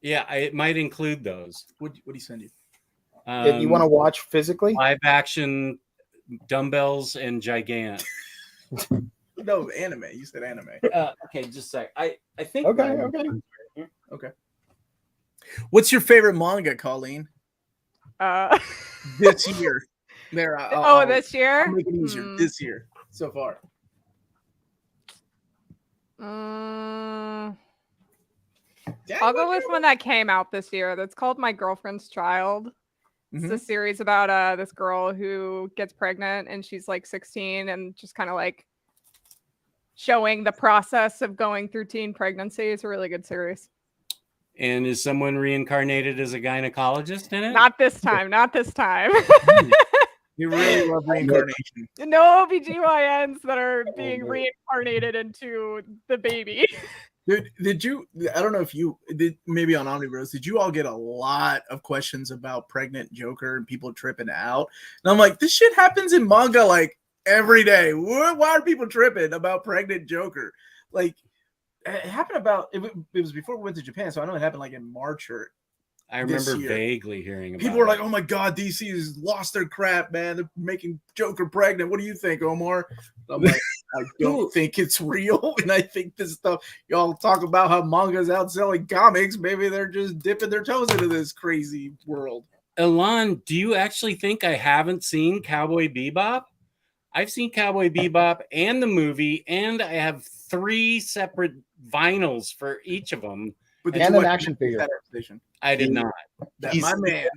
Yeah, it might include those. What do you send you? If you want to watch physically, live action dumbbells and gigant. No, anime. You said anime. Okay, just a sec. I think. okay. What's your favorite manga, Colleen? This year. There. This year? I'll make it easier. Hmm. This year so far. I'll go with one that came out this year. That's called My Girlfriend's Child. It's Mhm. a series about this girl who gets pregnant and she's like 16 and just kind of like showing the process of going through teen pregnancy. It's a really good series. And is someone reincarnated as a gynecologist in it? Not this time. Not this time. You really love reincarnation. No OBGYNs that are being no. reincarnated into the baby. Dude, did you? I don't know if you did. Maybe on OMNIBROS, did you all get a lot of questions about pregnant Joker and people tripping out? And I'm like, this shit happens in manga like every day. Why are people tripping about pregnant Joker? Like, it happened about. It was before we went to Japan, so I know it happened like in March or. I this remember year. vaguely hearing about People were it. like, "Oh my god, DC has lost their crap, man. They're making Joker pregnant. What do you think, Omar?" I'm like, I don't think it's real, and I think this stuff y'all talk about how manga's outselling comics. Maybe they're just dipping their toes into this crazy world. Elon, do you actually think I haven't seen Cowboy Bebop? I've seen Cowboy Bebop and the movie, and I have 3 separate vinyls for each of them. But And you an watch action figure. that adaptation? I did not. That, He's-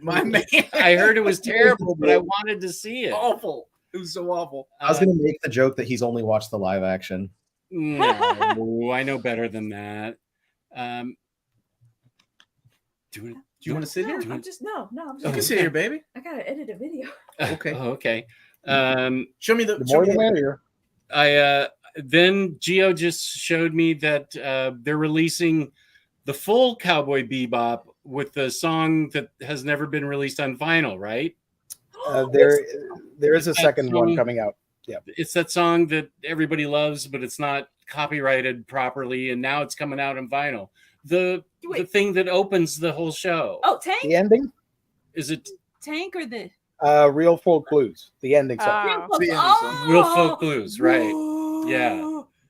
my man, I heard it was terrible, but I wanted to see it. awful. It was so awful. I was gonna make the joke that he's only watched the live action. No, I know better than that. Do you want to sit here? I'm just no. I'm You can just. sit here, baby. I gotta edit a video. Okay. Oh, okay. Show me the. The show more me the the- merrier. Then Gio just showed me that they're releasing the full Cowboy Bebop with the song that has never been released on vinyl, right? There is a That second one song- coming out. It's that song that everybody loves, but it's not copyrighted properly, and now it's coming out on vinyl. The Wait. thing that opens the whole show. Oh, Tank? The ending, Is it Tank or the Real Folk Blues. The ending song. Real Oh. Folk- The ending song. Real Folk Blues, right? Whoa. Yeah.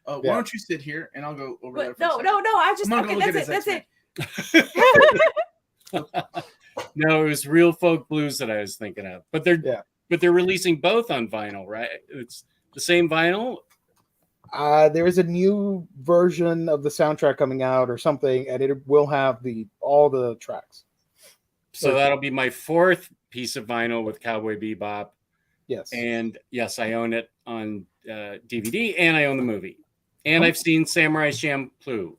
Why Yeah. don't you sit here and I'll go over there? What? For a No, second. no, no. I just I'm gonna go okay. look at That's his it. That's it. No, it was Real Folk Blues that I was thinking of. But they're Yeah. releasing both on vinyl, right? It's the same vinyl. There is a new version of the soundtrack coming out or something, and it will have all the tracks. So that'll be my fourth piece of vinyl with Cowboy Bebop. Yes. And yes, I own it on DVD, and I own the movie. And I've seen Samurai Champloo.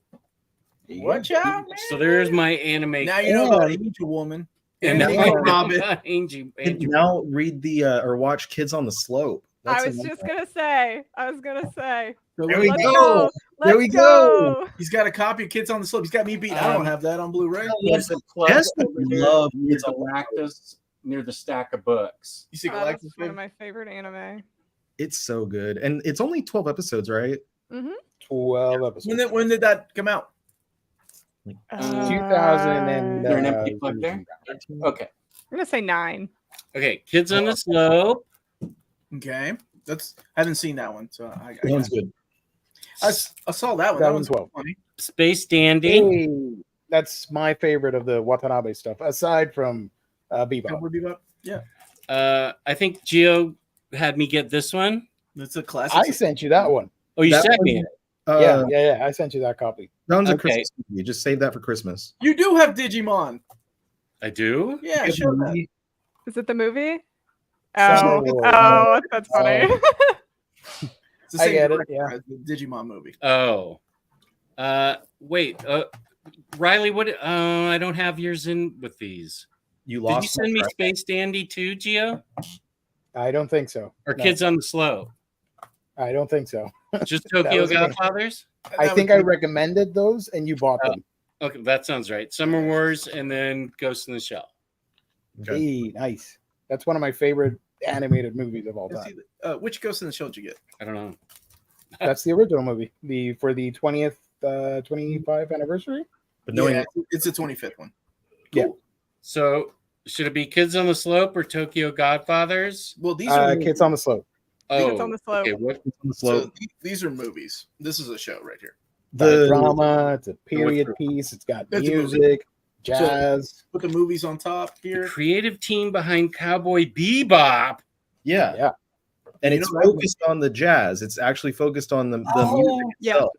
Watch out, man. So there's my anime. Now you know about And- Angel Woman. and And now Yeah. Hobbit. Angel. And now read the or watch Kids on the Slope. I was another just one. gonna say. So There we Let's go. go. There Let's we go. He's got a copy of Kids on the Slope. He's got me beat. I don't have that on Blu-ray. There's a club Yes, over here love near Kids the on the Lactus, near the stack of books. You see That's Galactus? one of my favorite anime. It's so good, and it's only 12 episodes, right? 12 episodes. When did that come out? 2000 and Is there an empty plug there? Okay. I'm gonna say 9. Okay. Kids on the Slope. Okay, I haven't seen that one, so I That one's good. I saw that one. That one's 2012. funny. Space Dandy. Hey, that's my favorite of the Watanabe stuff, aside from Bebop. Cowboy Bebop. Yeah, I think Gio had me get this one. it's a classic. I sent you that one. Oh, you That sent one- me it. Yeah. I sent you that copy. That one's a Okay. Christmas movie. Just save that for Christmas. You do have Digimon. I do. Yeah, sure. that. Is it the movie? So- Oh, that's funny. It's the I same get it, director yeah. as the Digimon movie. Oh. Wait. Riley, what? I don't have yours in with these. You Did lost. you send me my- Space Dandy too, Gio? I don't think so. Or No, Kids on the Slope? I don't think so. Just Tokyo was me. Godfathers? I That think was- I recommended those, and you bought them. Okay, that sounds right. Summer Wars and then Ghost in the Shell. Okay. Hey, nice. That's one of my favorite animated movies of all Let's time. see which Ghost in the Shell did you get? I don't know. That's the original movie. For the 20th, 25th anniversary. But knowing Yeah, it's the 25th one. Yeah. So should it be Kids on the Slope or Tokyo Godfathers? Well, these are Kids on the Slope. Oh, Kids on the Slope. okay. What? on the so slope, these are movies. This is a show right here. the Drama. It's a period What's piece. It's got It's a movie. music, jazz. Put the movies on top The here. creative team behind Cowboy Bebop. yeah, Yeah. and You it's know, focused on the jazz. It's actually focused on the music yeah. itself.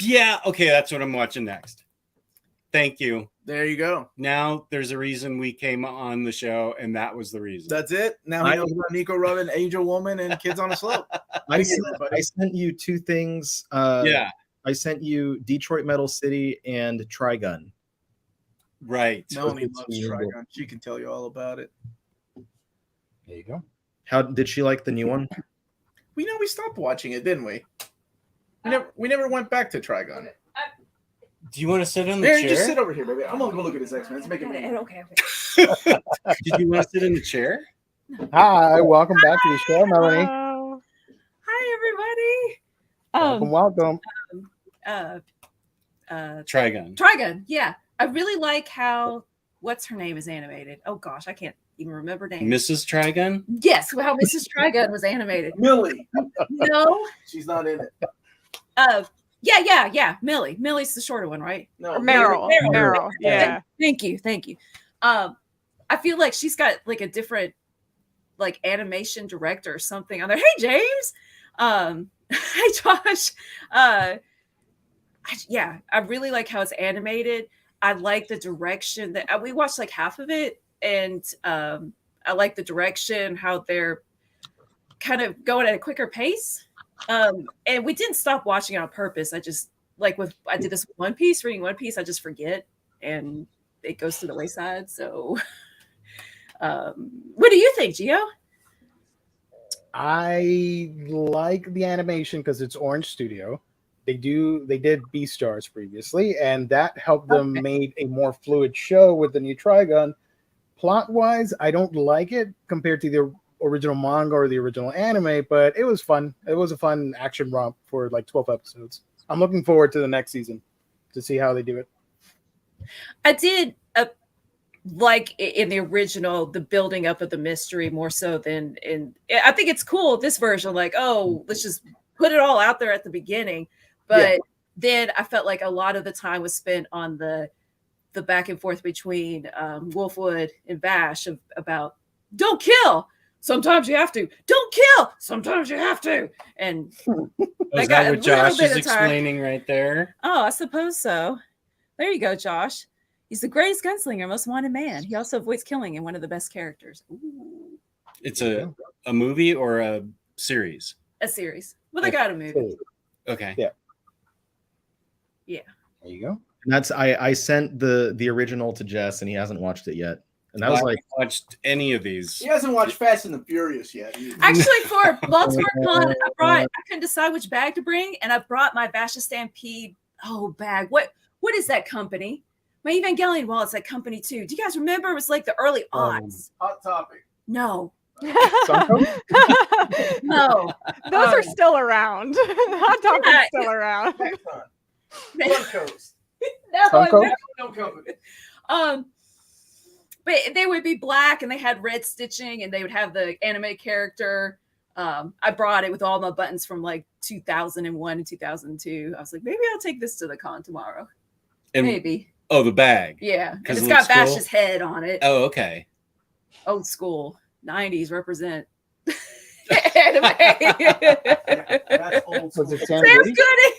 Yeah. Okay, that's what I'm watching next. Thank you. There you go. Now there's a reason we came on the show, and that was the reason. That's it. Now he knows about Nico Robin, Angel Woman, and Kids on a Slope. I Thank sent, you, everybody. I sent you two things. Yeah. I sent you Detroit Metal City and Trigun. Right. Melanie it's loves reasonable. Trigon. She can tell you all about it. There you go. How did she like the new one? We know we stopped watching it, didn't we? We never went back to Trigon. Do you want to sit in the There, chair? just sit over here, baby. I'm gonna go look at his X-Men. It's making me. Okay. Did you want to sit in the chair? Hi, welcome back to the show, Melanie. Oh, Hi, everybody. Welcome. Trigun. Trigun. Yeah, I really like how what's her name is animated. Oh gosh, I can't even remember names. Mrs. Trigun? Yes, how Mrs. Trigun was animated. Millie. No. She's not in it. Yeah. Millie's the shorter one, right? No. Meryl. Meryl. Yeah. Thank you. I feel like she's got like a different like animation director or something on there. Hey James. Hey Josh. I really like how it's animated. I like the direction that we watched like half of it, and I like the direction, how they're kind of going at a quicker pace. And we didn't stop watching it on purpose. I just I did this reading One Piece, I just forget and it goes to the wayside. So what do you think, Gio? I like the animation because it's Orange Studio. They did Beastars previously, and that helped them make a more fluid show with the new Trigun. Plot wise, I don't like it compared to the original manga or the original anime, but it was fun. It was a fun action romp for like 12 episodes. I'm looking forward to the next season to see how they do it. I did like in the original, the building up of the mystery more so than in. I think it's cool this version. Like, oh, let's just put it all out there at the beginning. But then I felt like a lot of the time was spent on the back and forth between Wolfwood and Vash about don't kill. Sometimes you have to. Don't kill. Sometimes you have to. And Is that what Josh is explaining right there? Oh, I suppose so. There you go, Josh. He's the greatest gunslinger, most wanted man. He also avoids killing and one of the best characters. Ooh. It's a movie or a series? A series. Well, they got a movie. Okay. Yeah. Yeah. There you go. And that's I sent the original to Jess, and he hasn't watched it yet. And that was I like haven't watched any of these. He hasn't watched Fast and the Furious yet. Either. Actually, for Baltimore Con, I couldn't decide which bag to bring, and I brought my Basha Stampede bag. What is that company? My Evangelion wallet's that company too. Do you guys remember? It was like the early odds. Hot Topic. No. Sunko? No. Those are still around. Hot Topic's still around. Coast. Sunko? No company. But they would be black and they had red stitching and they would have the anime character. I brought it with all my buttons from like 2001 and 2002. I was like, maybe I'll take this to the con tomorrow. And, Maybe. Oh, the bag. Yeah. And 'Cause it's it got looks cool? Bash's head on it. Oh, okay. Old school. 90s represent. Anime. That's old Was it school. Sam Sam's Goody? Goody.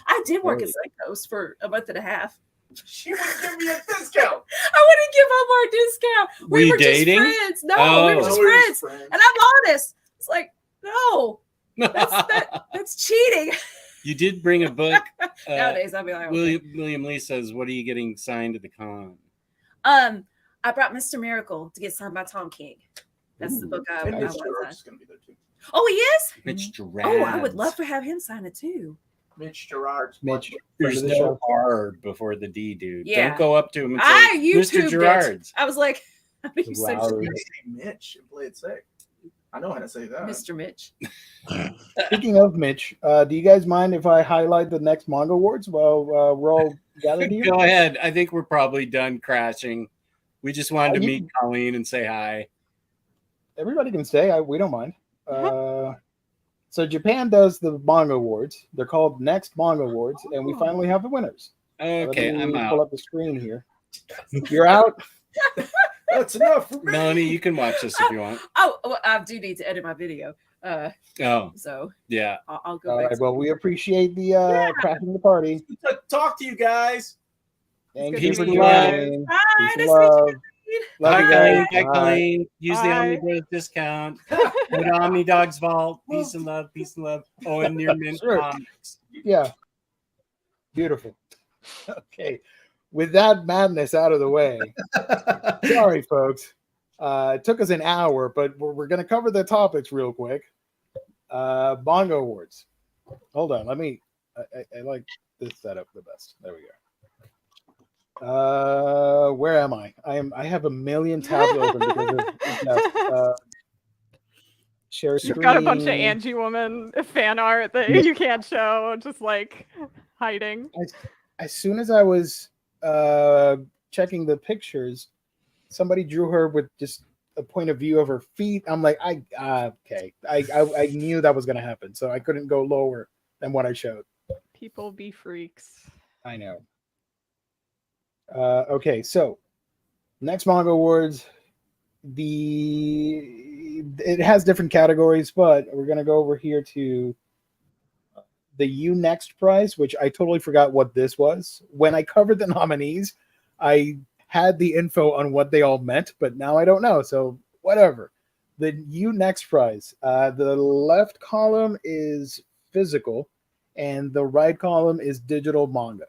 I did work at Psychos for a month and a half. She would give me a discount. I wouldn't give up our discount. Were you were dating? just friends. No, Oh. we were just friends. And I'm honest. It's like, no, that's cheating. You did bring a book. Nowadays, I'll be like, okay. William Lee says, "What are you getting signed at the con?" I brought Mr. Miracle to get signed by Tom King. That's the book I And want Mitch to Gerard's sign. going to be there too. Oh, he is? Mitch Gerard. Oh, I would love to have him sign it too. Mitch Gerard's Mitch. There's Friend of the no show. R before the D, dude. Yeah. Don't go up to him and I say, "Mr. YouTubed Gerard's." it. I was like, how do you say Wow. Mitch and play it safe. I know how to say that. Mr. Mitch? Speaking of Mitch, do you guys mind if I highlight the next manga awards while we're all gathered here? Go ahead. I think we're probably done crashing. We just wanted to you- meet Colleen and say hi. Everybody can stay. We don't mind. So Japan does the manga awards. They're called Next Manga Awards, and we finally have the winners. Okay, Let I'm me out. pull up the screen here. You're out. That's enough for me. Melanie, you can watch this if you want. Oh, well, I do need to edit my video. Oh, So yeah. I'll go All back. right. Well, we appreciate the crashing the party. Talk to you guys. Thank good you to for meet you joining. Hi, Peace and nice to meet love. you. Love Hi, you Colleen. guys. Hi, Bye. Colleen. Use the Bye. OMNIBROS discount. Go to Omni Dog's Vault. Peace and love. Peace and love. Oh, and near Mint Sure. Comics. Yeah. Beautiful. Okay. With that madness out of the way, sorry, folks. It took us an hour, but we're going to cover the topics real quick. Manga awards. Hold on. Let me. I like this setup the best. There we go. Where am I? I have a million tabs open because of share screen. You've got a bunch of Angie Woman fan art that you can't show, just like hiding. As soon as I was checking the pictures, somebody drew her with just a point of view of her feet. I'm like, okay. I knew that was going to happen, so I couldn't go lower than what I showed. People be freaks. I know. Okay, so next manga awards. It has different categories, but we're gonna go over here to the U Next prize, which I totally forgot what this was. When I covered the nominees, I had the info on what they all meant, but now I don't know. So whatever. The U Next prize. The left column is physical, and the right column is digital manga.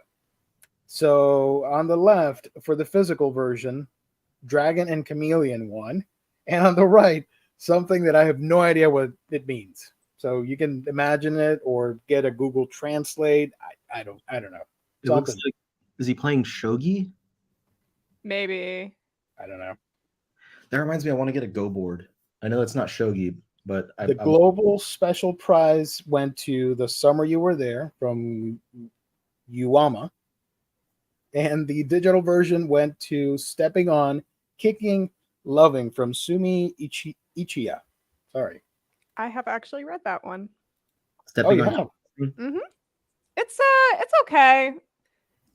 So on the left, for the physical version, Dragon and Chameleon won. And on the right, something that I have no idea what it means. So you can imagine it or get a Google Translate. I don't know. It looks Something. like, is he playing shogi? Maybe. I don't know. That reminds me, I want to get a Go board. I know it's not shogi, but The global special prize went to The Summer You Were There from Uwama. And the digital version went to Stepping On, Kicking, Loving from Sumi Ichiya. Sorry. I have actually read that one. stepping you on. have? It's okay.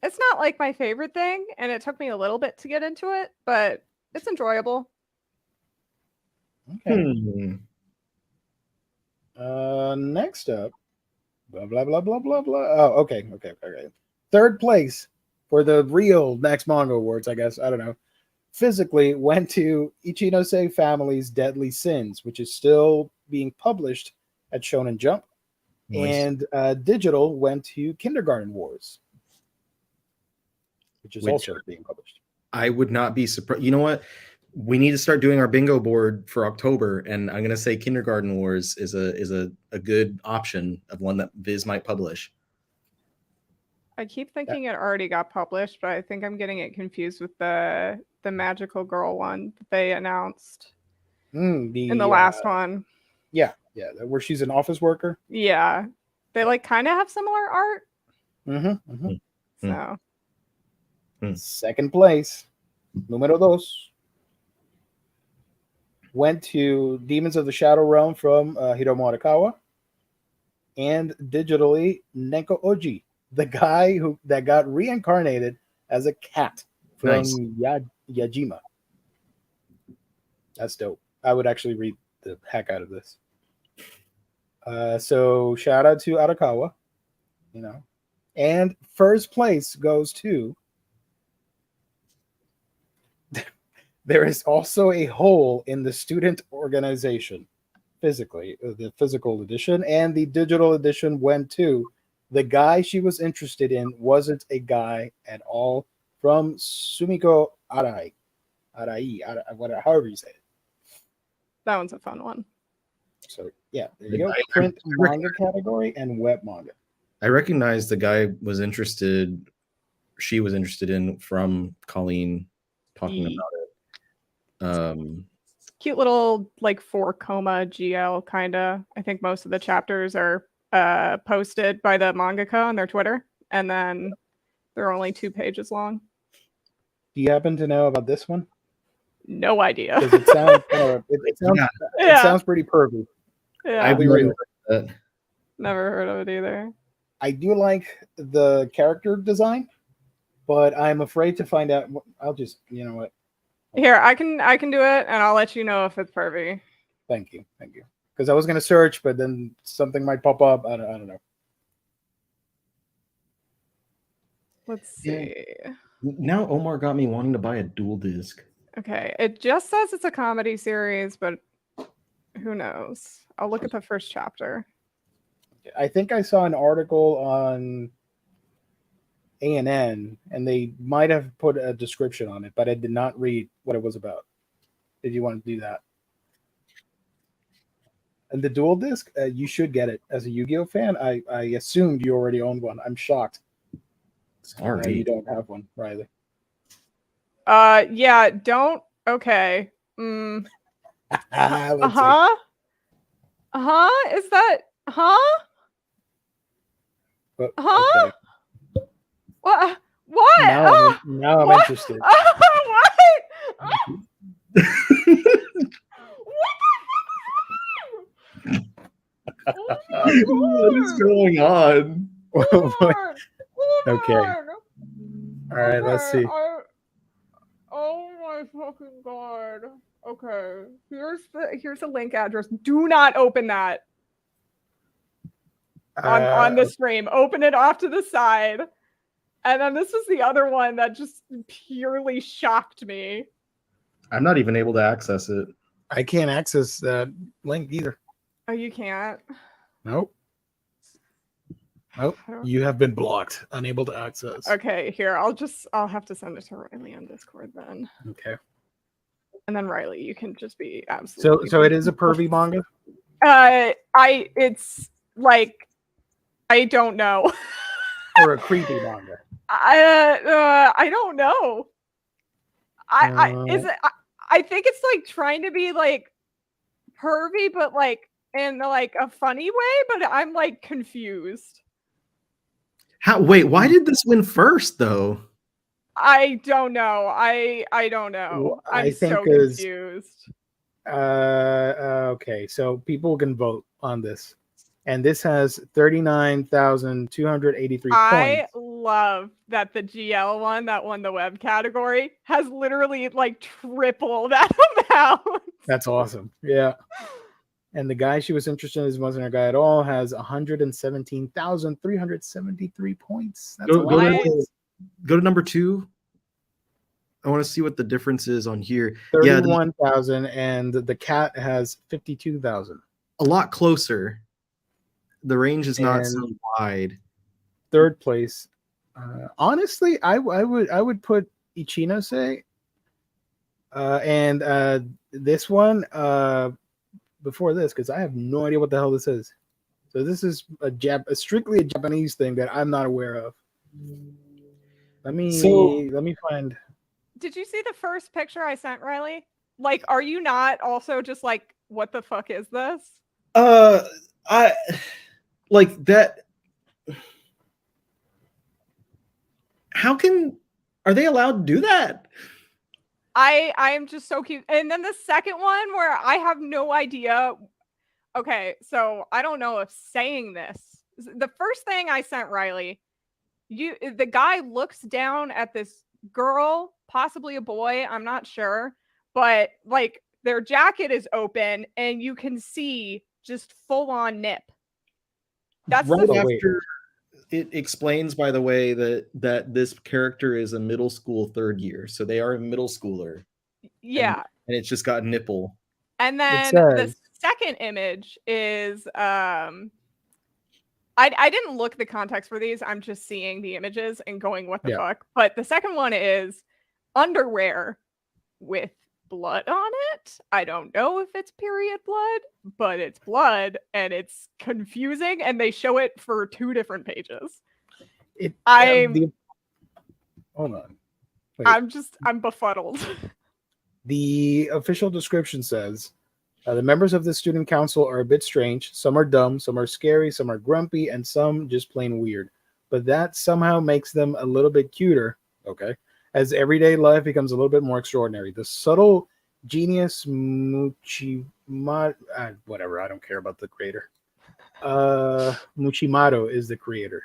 It's not like my favorite thing, and it took me a little bit to get into it, but it's enjoyable. Okay. Next up, blah blah blah blah blah blah. Oh, okay. Third place for the real Next Manga Awards, I guess. I don't know. Physically went to Ichinose Family's Deadly Sins, which is still being published at Shonen Jump, Nice. and digital went to Kindergarten Wars, which is also being published. I would not be surprised. You know what? We need to start doing our bingo board for October, and I'm going to say Kindergarten Wars is a good option of one that Viz might publish. I keep thinking it already got published, but I think I'm getting it confused with the magical girl one that they announced in the last one. Yeah, where she's an office worker. Yeah, they like kind of have similar art. So Second place, numero dos, went to Demons of the Shadow Realm from Hiromu Arakawa, and digitally Nenko Oji, the guy that got reincarnated as a cat from Nice. Yajima. That's dope. I would actually read the heck out of this. So shout out to Arakawa, and first place goes to. There is also a hole in the student organization, physically, the physical edition, and the digital edition went to the guy she was interested in wasn't a guy at all, from Sumiko Arai, however you say it. that one's a fun one. So yeah, there you go. Print manga category and web manga. I recognize the guy she was interested in from Colleen talking about it. Cute little like 4-coma GL kind of. I think most of the chapters are posted by the mangaka on their Twitter, and then they're only 2 pages long. Do you happen to know about this one? No idea. Because it sounds it sounds pretty pervy. Yeah, I've be real. never heard of it either. I do like the character design, but I'm afraid to find out. I'll just, you know what? Here, I can do it, and I'll let you know if it's pervy. Thank you. Because I was gonna search, but then something might pop up. I don't know. Let's see. Now Omar got me wanting to buy a dual disc. Okay, it just says it's a comedy series, but who knows? I'll look at the first chapter. I think I saw an article on ANN, and they might have put a description on it, but I did not read what it was about. Did you want to do that? And the dual disc, you should get it. As a Yu-Gi-Oh fan, I assumed you already owned one. I'm shocked. Sorry. You don't have one, Riley. Yeah, don't. Okay. Let's see. Is that? But, Huh? okay. What? What? Now I'm What? interested. What? What is going on? Okay. All right, let's see. Oh my fucking god. Okay. Here's the link address. Do not open that on the stream. Open it off to the side. And then this is the other one that just purely shocked me. I'm not even able to access it. I can't access that link either. Oh, you can't? Nope. You have been blocked. Unable to access. Okay, here. I'll have to send it to Riley on Discord then. Okay. And then Riley, you can just be absolutely. So it is a pervy manga? It's like I don't know. Or a creepy manga? I don't know. I think it's like trying to be like pervy, but like in like a funny way. But I'm like confused. Wait, why did this win first though? I don't know. I don't know. Well, I I'm think so 'cause- confused. Okay, so people can vote on this, and this has 39,283 I points. love that the GL one that won the web category has literally like triple that amount. That's awesome. Yeah. And the guy she was interested in wasn't a guy at all, has 117,373 points. That's a Go lot. to number 2. I want to see what the difference is on here. 31,000, and the cat has 52,000. A lot closer. The range is not so And- wide. Third place. Honestly, I would put Ichinose and this one before this, because I have no idea what the hell this is. So this is strictly a Japanese thing that I'm not aware of. Let me find. Did you see the first picture I sent, Riley? Like, are you not also just like, what the fuck is this? I like that. Are they allowed to do that? I am just so cute. And then the second one where I have no idea. Okay, so I don't know if saying this. The first thing I sent Riley, the guy looks down at this girl, possibly a boy, I'm not sure, but like their jacket is open and you can see just full on nip. That's right the after it explains, by the way, that this character is a middle school third year, so they are a middle schooler. yeah. And it's just got nipple. And then says- the second image is I didn't look the context for these. I'm just seeing the images and going, what the Yeah. fuck? But the second one is underwear with blood on it. I don't know if it's period blood, but it's blood and it's confusing, and they show it for 2 different pages. Hold on. Wait. I'm befuddled. The official description says the members of the student council are a bit strange. Some are dumb, some are scary, some are grumpy, and some just plain weird. But that somehow makes them a little bit cuter. Okay. As everyday life becomes a little bit more extraordinary. The subtle genius whatever, I don't care about the creator. Muchimaro is the creator.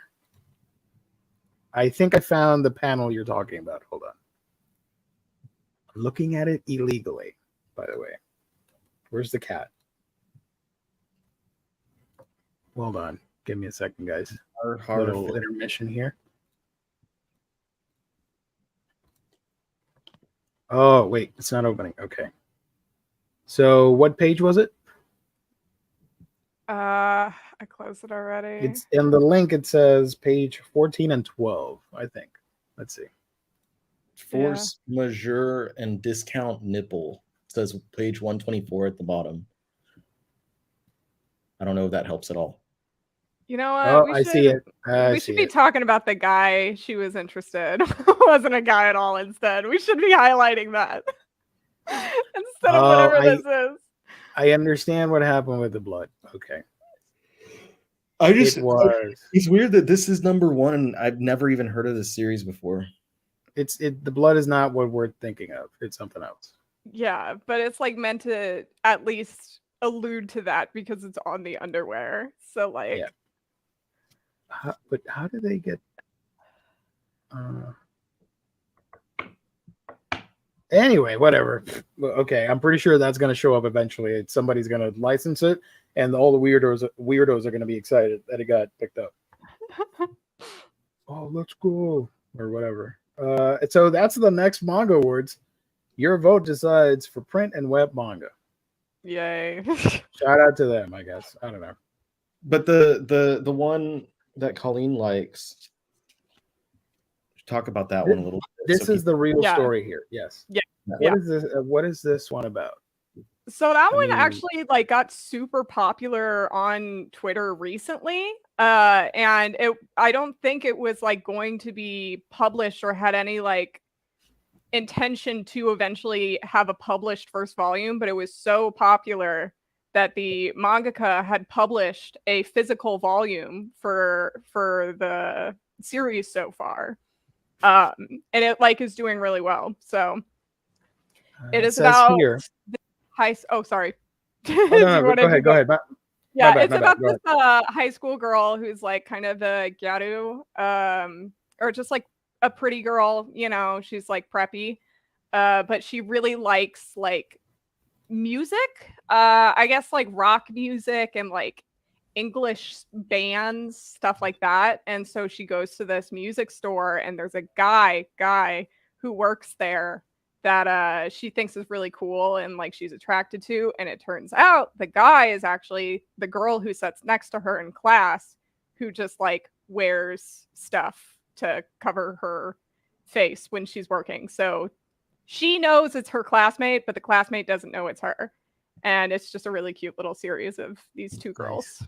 I think I found the panel you're talking about. Hold on. I'm looking at it illegally, by the way. Where's the cat? Hold on. Give me a second, guys. Little intermission here. Oh, wait. It's not opening. Okay. So what page was it? I closed it already. It's in the link. It says page 14 and 12, I think. Let's see. Force majeure and discount nipple. It says page 124 at the bottom. I don't know if that helps at all. You know what? Oh, I see it. We should be talking about the guy she was interested. Wasn't a guy at all. Instead, we should be highlighting that instead of whatever this is. I understand what happened with the blood. Okay. It's It weird that this is number 1 and I've never even heard of this series before. the blood is not what we're thinking of. It's something else. Yeah, but it's like meant to at least allude to that because it's on the underwear. So like, Yeah. But how do they get? Anyway, whatever. Okay, I'm pretty sure that's going to show up eventually. Somebody's going to license it, and all the weirdos are going to be excited that it got picked up. Oh, let's go, or whatever. So that's the next manga awards. Your vote decides for print and web manga. yay. Shout out to them, I guess. I don't know. But the one that Colleen likes, talk about that one a little bit. This is the real Yeah. story here. Yes. Yeah. What is this? What is this one about? So that I one mean- actually like got super popular on Twitter recently. And I don't think it was like going to be published or had any like intention to eventually have a published first volume, but it was so popular that the mangaka had published a physical volume for the series so far. And it like is doing really well. So it is says about here. oh, sorry. Oh, Do no, you no, wanna go do ahead. Go that? ahead. My Yeah, bad, it's my bad. about Go this high school girl who's like kind of a gyaru, or just like a pretty girl, you know, she's like preppy. But she really likes like music. I guess like rock music and like English bands, stuff like that. And so she goes to this music store and there's a guy who works there that she thinks is really cool and like she's attracted to. And it turns out the guy is actually the girl who sits next to her in class, who just like wears stuff to cover her face when she's working. So she knows it's her classmate, but the classmate doesn't know it's her. And it's just a really cute little series of these two girls.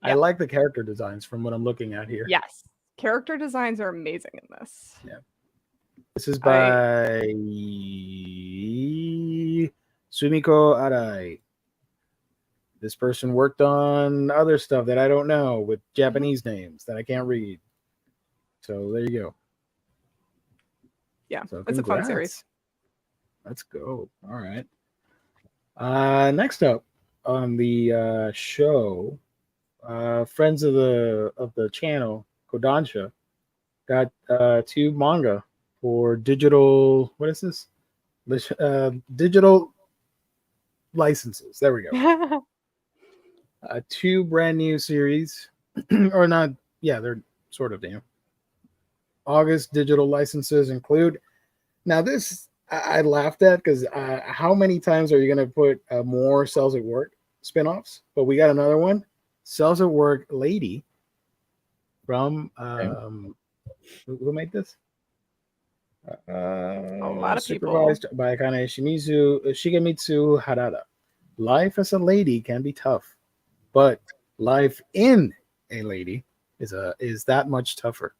I Yeah. like the character designs from what I'm looking at here. Yes. Character designs are amazing in this. Yeah. This is by Sumiko Arai. This person worked on other stuff that I don't know with Japanese names that I can't read. So there you go. Yeah, So it's a fun series. Let's go. All right. Next up on the show, friends of the channel, Kodansha, got 2 manga for digital. What is this? Digital licenses. There we go. 2 brand new series, or not? Yeah, they're sort of new. August digital licenses include. Now this I laughed at because how many times are you going to put more Cells at Work spinoffs? But we got another one, Cells at Work Lady from who made this? A lot of people. Supervised by Akane Shigemitsu Harada. Life as a lady can be tough, but life in a lady is that much tougher.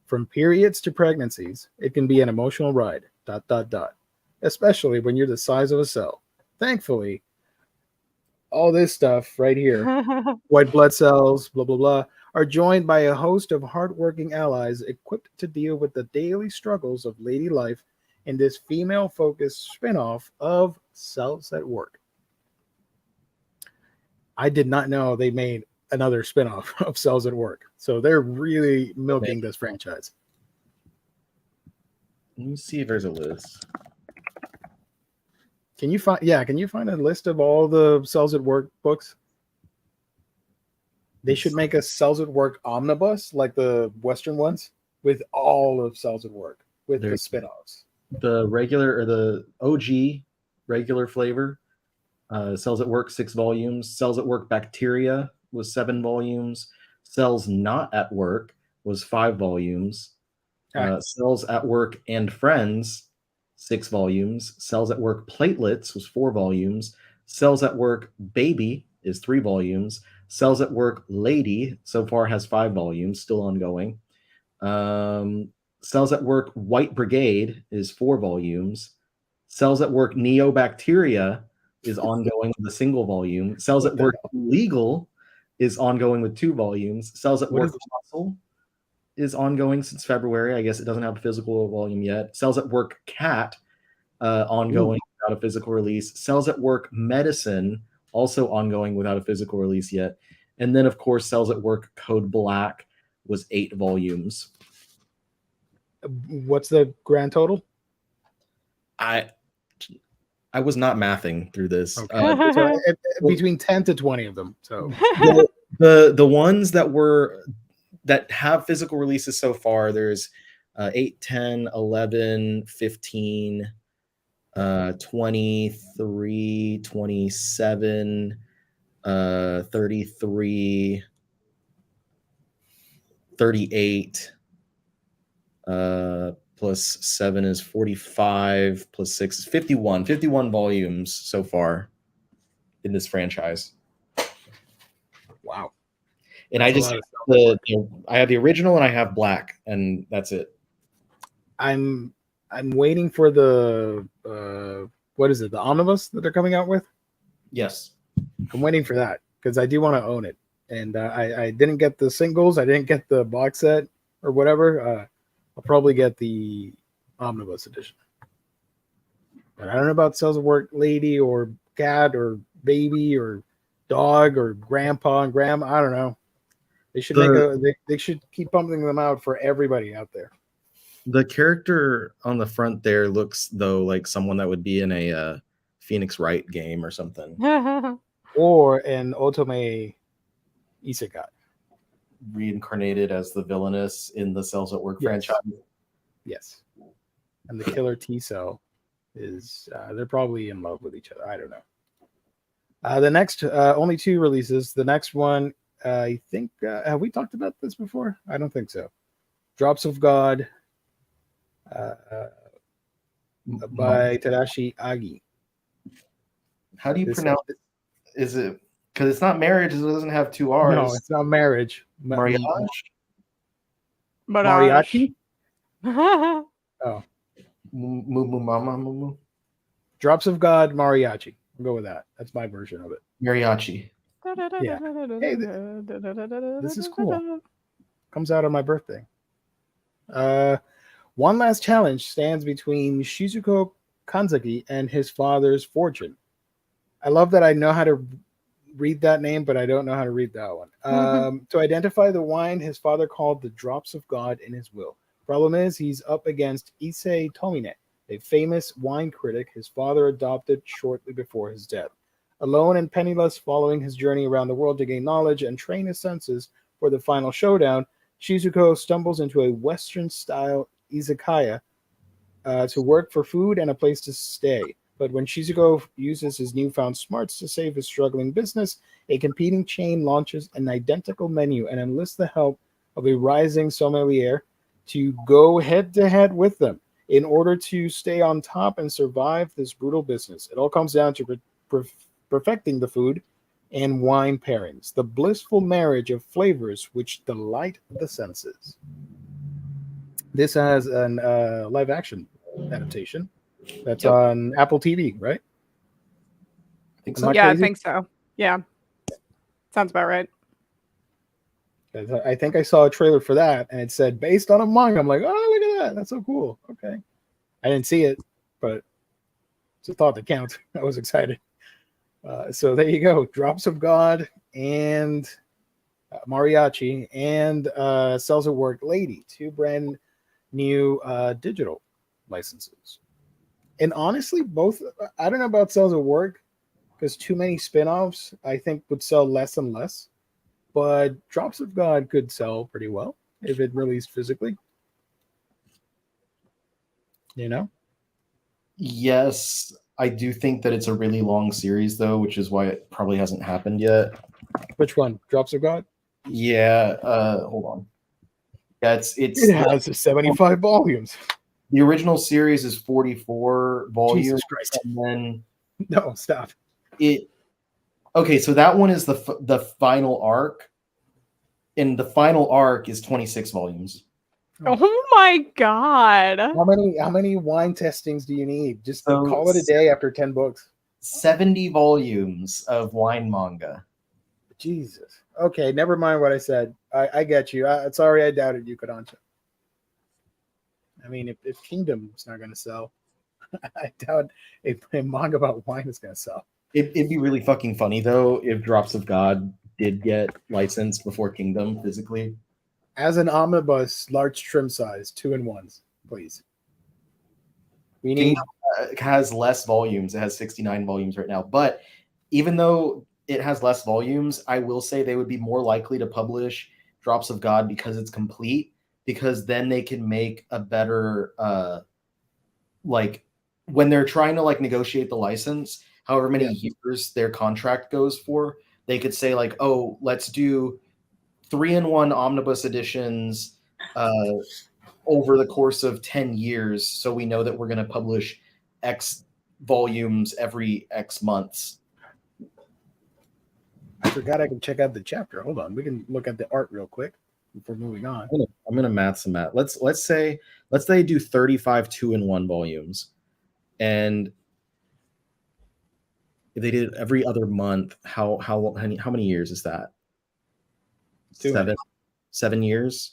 From periods to pregnancies, it can be an emotional ride. ... Especially when you're the size of a cell. Thankfully, all this stuff right here, white blood cells, blah blah blah, are joined by a host of hardworking allies equipped to deal with the daily struggles of lady life in this female-focused spin-off of Cells at Work. I did not know they made another spin-off of Cells at Work. So they're really milking this franchise. Let me see if there's a list. Can you find a list of all the Cells at Work books? They should make a Cells at Work omnibus like the Western ones with all of Cells at Work with the spin-offs. The regular or the OG regular flavor, Cells at Work 6 volumes. Cells at Work Bacteria was 7 volumes. Cells Not at Work was 5 volumes. Cells at Work and Friends, 6 volumes. Cells at Work Platelets was 4 volumes. Cells at Work Baby is 3 volumes. Cells at Work Lady so far has 5 volumes, still ongoing. Cells at Work White Brigade is 4 volumes. Cells at Work Neobacteria is ongoing with a single volume. Cells at Work Legal is ongoing with 2 volumes. Cells at Work Muscle is ongoing since February. I guess it doesn't have a physical volume yet. Cells at Work Cat, ongoing without a physical release. Cells at Work Medicine, also ongoing without a physical release yet. And then, of course, Cells at Work Code Black was 8 volumes. What's the grand total? I was not mathing through this. Okay. Between 10 to 20 of them. So the ones that have physical releases so far, there's 8, 10, 11, 15, 23, 27, 33, 38, plus 7 is 45, plus 6 is 51 volumes so far. in this franchise. Wow. And That's I a just lot of I have the original and I have black, and that's it. I'm waiting for the what is it? The omnibus that they're coming out with. Yes. I'm waiting for that because I do want to own it. And I didn't get the singles. I didn't get the box set or whatever. I'll probably get the omnibus edition. But I don't know about Cells of Work Lady or Cat or Baby or Dog or Grandpa and Grandma. I don't know. They should they should keep pumping them out for everybody out there. The character on the front there looks though like someone that would be in a Phoenix Wright game or something. Or an Otome Isekai. Reincarnated as the villainess in the Cells at Work Yes. franchise. Yes. And the killer T cell is they're probably in love with each other. I don't know. The next only 2 releases. The next one, I think have we talked about this before? I don't think so. Drops of God by Tadashi Agi. How do you This- pronounce it? Is it because it's not marriage? It doesn't have 2 R's. No, it's not marriage. Mariage? Mariachi? Mariachi. Oh, Mumu Mama Mumu Drops of God Mariachi. I'll go with that. That's my version of it. Mariachi. Yeah. Hey, this is cool. Comes out on my birthday. One last challenge stands between Shizuko Kanzaki and his father's fortune. I love that I know how to read that name, but I don't know how to read that one. To identify the wine his father called the Drops of God in his will. Problem is, he's up against Issei Tomine, a famous wine critic his father adopted shortly before his death. Alone and penniless, following his journey around the world to gain knowledge and train his senses for the final showdown, Shizuko stumbles into a Western-style izakaya to work for food and a place to stay. But when Shizuko uses his newfound smarts to save his struggling business, a competing chain launches an identical menu and enlists the help of a rising sommelier to go head-to-head with them in order to stay on top and survive this brutal business. It all comes down to perfecting the food and wine pairings, the blissful marriage of flavors which delight the senses. This has an live-action adaptation that's on Apple TV, right? I think Am so. I Yeah, I crazy? think so. Yeah. Sounds about right. I think I saw a trailer for that, and it said based on a manga. I'm like, oh, look at that! That's so cool. Okay, I didn't see it, but it's a thought that counts. I was excited. So there you go. Drops of God and Mariachi and Cells at Work Lady, 2 brand new digital licenses. And honestly, both, I don't know about Cells at Work because too many spin-offs I think would sell less and less. But Drops of God could sell pretty well if it released physically. You know? Yes, I do think that it's a really long series though, which is why it probably hasn't happened yet. Which one? Drops of God? Yeah, hold on. Yeah, it's It has 75 volumes. the original series is 44 volumes, Jesus Christ. and then No, stop. it. Okay, so that one is the final arc, and the final arc is 26 volumes. Oh my god. How many wine testings do you need? Just So- call it a day after 10 books. 70 volumes of wine manga. Jesus. Okay, never mind what I said. I get you. Sorry I doubted you, Kodansha. I mean, if Kingdom's not going to sell, I doubt a manga about wine is going to sell. It'd be really fucking funny though if Drops of God did get licensed before Kingdom physically. As an omnibus, large trim size, 2-in-1s, please. We need. Kingdom has less volumes. It has 69 volumes right now. But even though it has less volumes, I will say they would be more likely to publish Drops of God because it's complete, because then they can make a better like when they're trying to like negotiate the license, however many years their contract goes for, they could say like, oh, let's do 3-in-1 omnibus editions over the course of 10 years. So we know that we're going to publish X volumes every X months. forgot I can check out the chapter. Hold on, we can look at the art real quick before moving on. I'm gonna math some math. Let's say they do 35 2-in-1 volumes, and if they did it every other month, how many years is that? 7 years.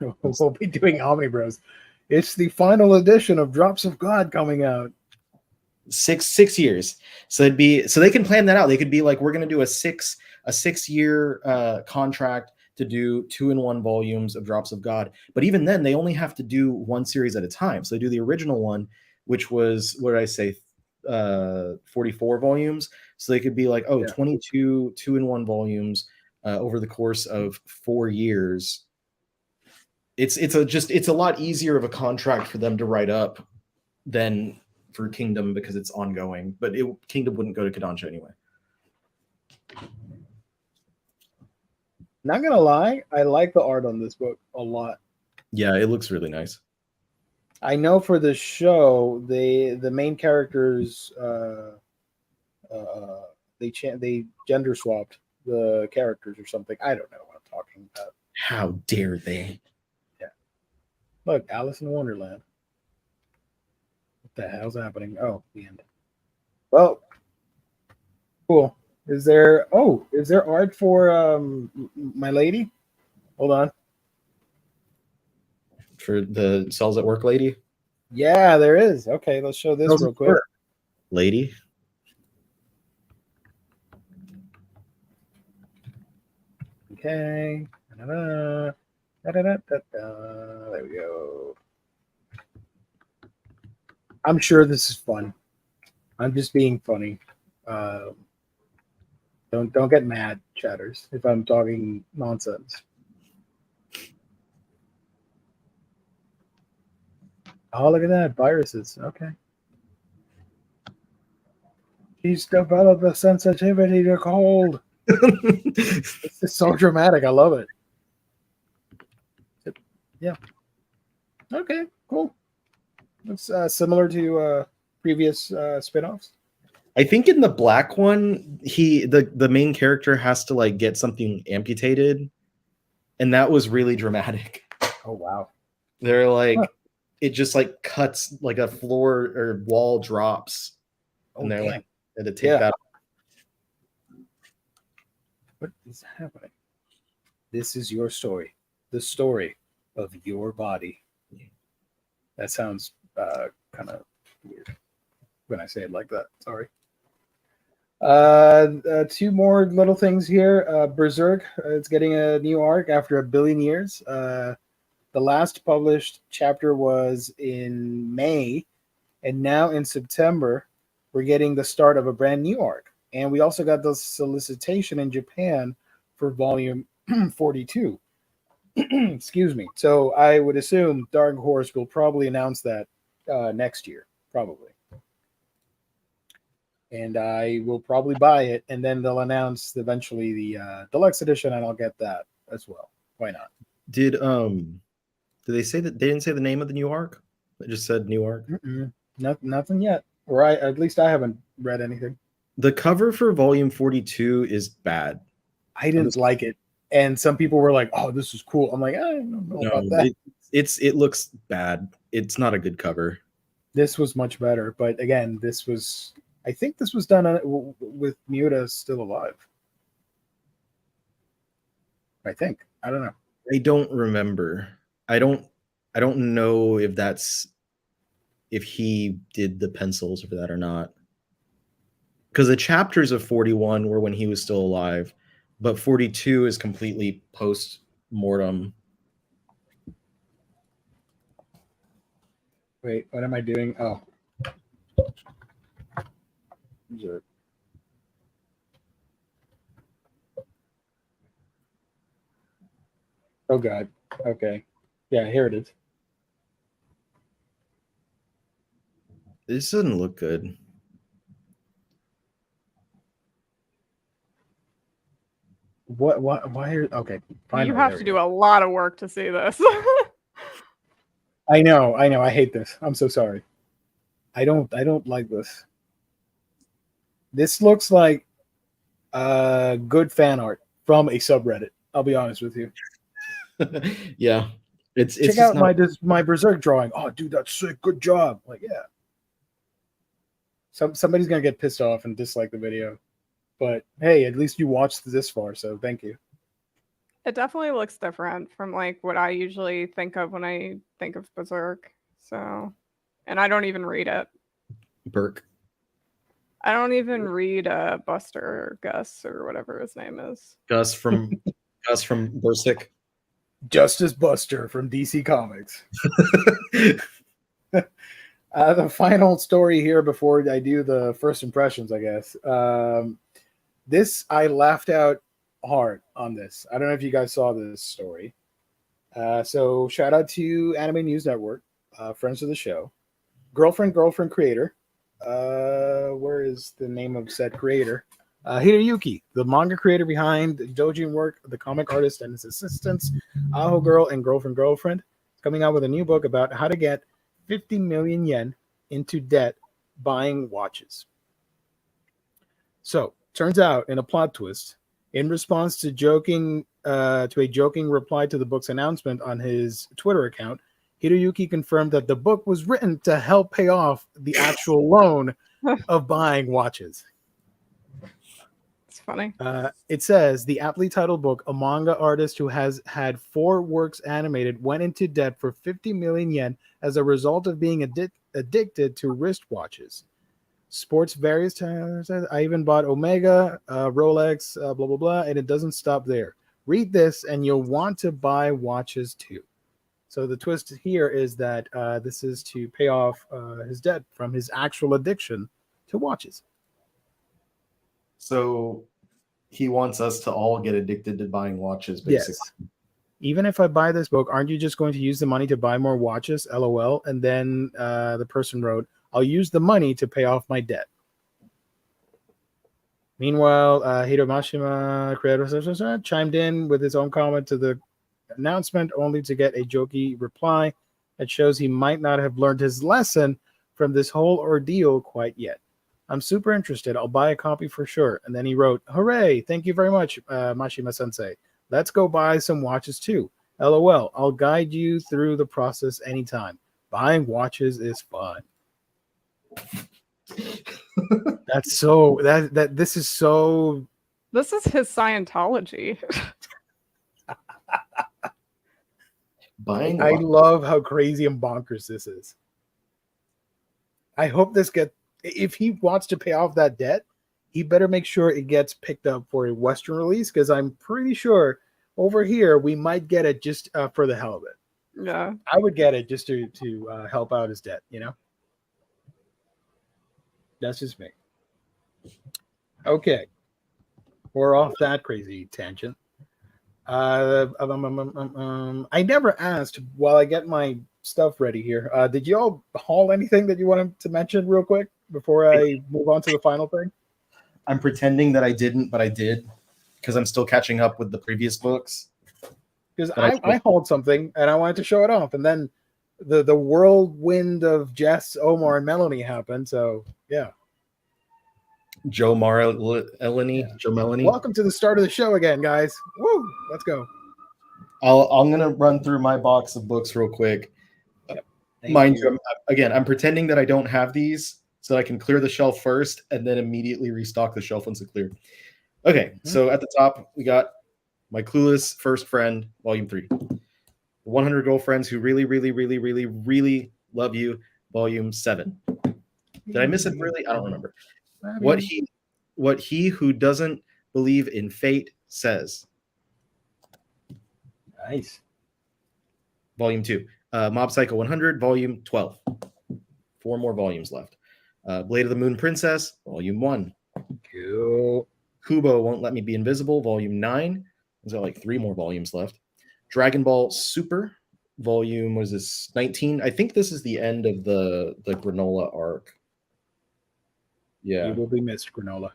We'll be doing OMNIBROS. It's the final edition of Drops of God coming out. 6 years. So they can plan that out. They could be like, we're gonna do a 6-year contract to do 2-in-1 volumes of Drops of God. But even then, they only have to do one series at a time. So they do the original one, which was, what did I say, 44 volumes. So they could be like, 22 2-in-1 volumes over the course of 4 years. It's a lot easier of a contract for them to write up than for Kingdom, because it's ongoing. But Kingdom wouldn't go to Kodansha anyway. Not gonna lie, I like the art on this book a lot. Yeah, it looks really nice. I know for the show, the main characters they gender swapped the characters or something. I don't know what I'm talking about. How dare they? Yeah. Look, Alice in Wonderland. What the hell's happening? Oh, the end. Well, cool. Is there art for My Lady? Hold on. For the Cells at Work lady? Yeah, there is. Okay, let's show this real quick. Lady? Okay. There we go. I'm sure this is fun. I'm just being funny. Don't get mad, chatters, if I'm talking nonsense. Oh, look at that. Viruses. Okay. She's developed a sensitivity to cold. It's just so dramatic. I love it. Yeah. Okay, cool. That's similar to previous spin-offs. I think in the black one, the main character has to like get something amputated, and that was really dramatic. Oh wow. They're like, it just like cuts, like a floor or wall drops, and they're like, they had to take that. What is happening? This is your story, the story of your body. That sounds kind of weird when I say it like that. Sorry. Two more little things here. Berserk, it's getting a new arc after 1 billion years. The last published chapter was in May, and now in September, we're getting the start of a brand new arc. And we also got the solicitation in Japan for volume 42. Excuse me. So I would assume Dark Horse will probably announce that next year, probably. And I will probably buy it, and then they'll announce eventually the deluxe edition, and I'll get that as well. Why not? Did they say that they didn't say the name of the new arc? They just said new arc. Nothing yet, or at least I haven't read anything. The cover for volume 42 is bad. I didn't like it, and some people were like, "Oh, this is cool." I'm like, I don't know about that. It looks bad. It's not a good cover. This was much better, but again, I think this was done with Miura still alive. I think. I don't know. I don't remember. I don't know if he did the pencils for that or not. Because the chapters of 41 were when he was still alive, but 42 is completely post-mortem. Wait, what am I doing? Oh. Oh God. Okay. Yeah, here it is. This doesn't look good. What why are okay. Finally, you have to do a lot of work to see this. I know. I hate this. I'm so sorry. I don't like this. This looks like good fan art from a subreddit. I'll be honest with you. Yeah, it's Check just out not, my Berserk drawing. Oh, dude, that's sick. Good job. Like, yeah. Somebody's gonna get pissed off and dislike the video, but hey, at least you watched this far, so thank you. It definitely looks different from like what I usually think of when I think of Berserk. So, and I don't even read it. Burke. I don't even read Buster or Gus or whatever his name is. Gus from Berserk. Justice Buster from DC Comics. The final story here before I do the first impressions, I guess. This, I laughed out hard on this. I don't know if you guys saw this story. So shout out to Anime News Network, friends of the show. Girlfriend creator. Where is the name of said creator? Hiroyuki, the manga creator behind Dojin Work, the comic artist and his assistants, Aho Girl and Girlfriend, is coming out with a new book about how to get 50 million yen into debt buying watches. So, turns out, in a plot twist, in response to a joking reply to the book's announcement on his Twitter account, Hiroyuki confirmed that the book was written to help pay off the actual loan of buying watches. It's funny. It says the aptly titled book, a manga artist who has had 4 works animated, went into debt for 50 million yen as a result of being addicted to wristwatches. Sports various times. I even bought Omega, Rolex, blah, blah, blah, and it doesn't stop there. Read this and you'll want to buy watches too. So the twist here is that this is to pay off his debt from his actual addiction to watches. So he wants us to all get addicted to buying watches, basically. Yes. Even if I buy this book, aren't you just going to use the money to buy more watches? LOL. And then the person wrote, I'll use the money to pay off my debt. Meanwhile, Hiro Mashima creator chimed in with his own comment to the announcement, only to get a jokey reply that shows he might not have learned his lesson from this whole ordeal quite yet. I'm super interested. I'll buy a copy for sure. And then he wrote, hooray, thank you very much, Mashima-sensei. Let's go buy some watches too. LOL, I'll guide you through the process anytime. Buying watches is fun. That's so this is so. This is his Scientology. Buying I love how crazy and bonkers this is. I hope this gets. If he wants to pay off that debt, he better make sure it gets picked up for a Western release, because I'm pretty sure over here we might get it just for the hell of it. Yeah, I would get it just to help out his debt. You know, that's just me. Okay, we're off that crazy tangent. I never asked while I get my stuff ready here. Did you all haul anything that you wanted to mention real quick before I move on to the final thing? I'm pretending that I didn't, but I did, because I'm still catching up with the previous books. Because I hauled something and I wanted to show it off, and then the whirlwind of Jess, Omar, and Melanie happened. So yeah. Joe Melanie. Welcome to the start of the show again, guys. Woo! Let's go. I'm gonna run through my box of books real quick. Mind you, I'm pretending that I don't have these so that I can clear the shelf first and then immediately restock the shelf once it's cleared. Okay, so at the top we got My Clueless First Friend, Volume 3. 100 Girlfriends Who Really, Really, Really, Really, Really Love You, Volume 7. Did I miss it really? I don't remember. What he who doesn't believe in fate says. Nice. Volume 2. Mob Psycho 100, Volume 12. 4 more volumes left. Blade of the Moon Princess, Volume 1. Cool. Kubo Won't Let Me Be Invisible, Volume 9. There's got like 3 more volumes left. Dragon Ball Super, Volume, was this 19? I think this is the end of the Granola arc. Yeah. You will be missed, Granola.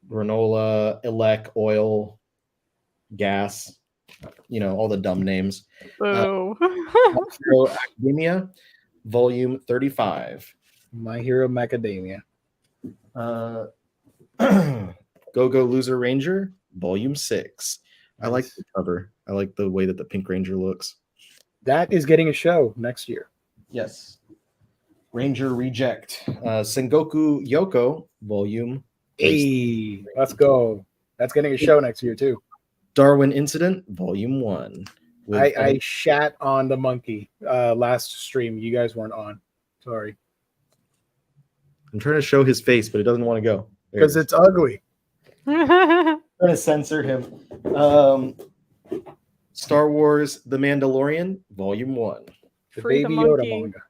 Granola, Elec, Oil, Gas, all the dumb names. Boo. Hero Academia, Volume 35. My Hero Macadamia. Go Go Loser Ranger, Volume 6. I like the cover. I like the way that the Pink Ranger looks. That is getting a show next year. Yes. Ranger Reject. Sengoku Yoko, Volume 8. Hey, let's go. That's getting a show next year too. Darwin Incident, Volume 1. I shat on the monkey last stream. You guys weren't on. Sorry. I'm trying to show his face, but it doesn't want to go. Because it's ugly. I'm trying to censor him. Star Wars The Mandalorian, Volume 1. The Free the Baby Yoda monkey. manga.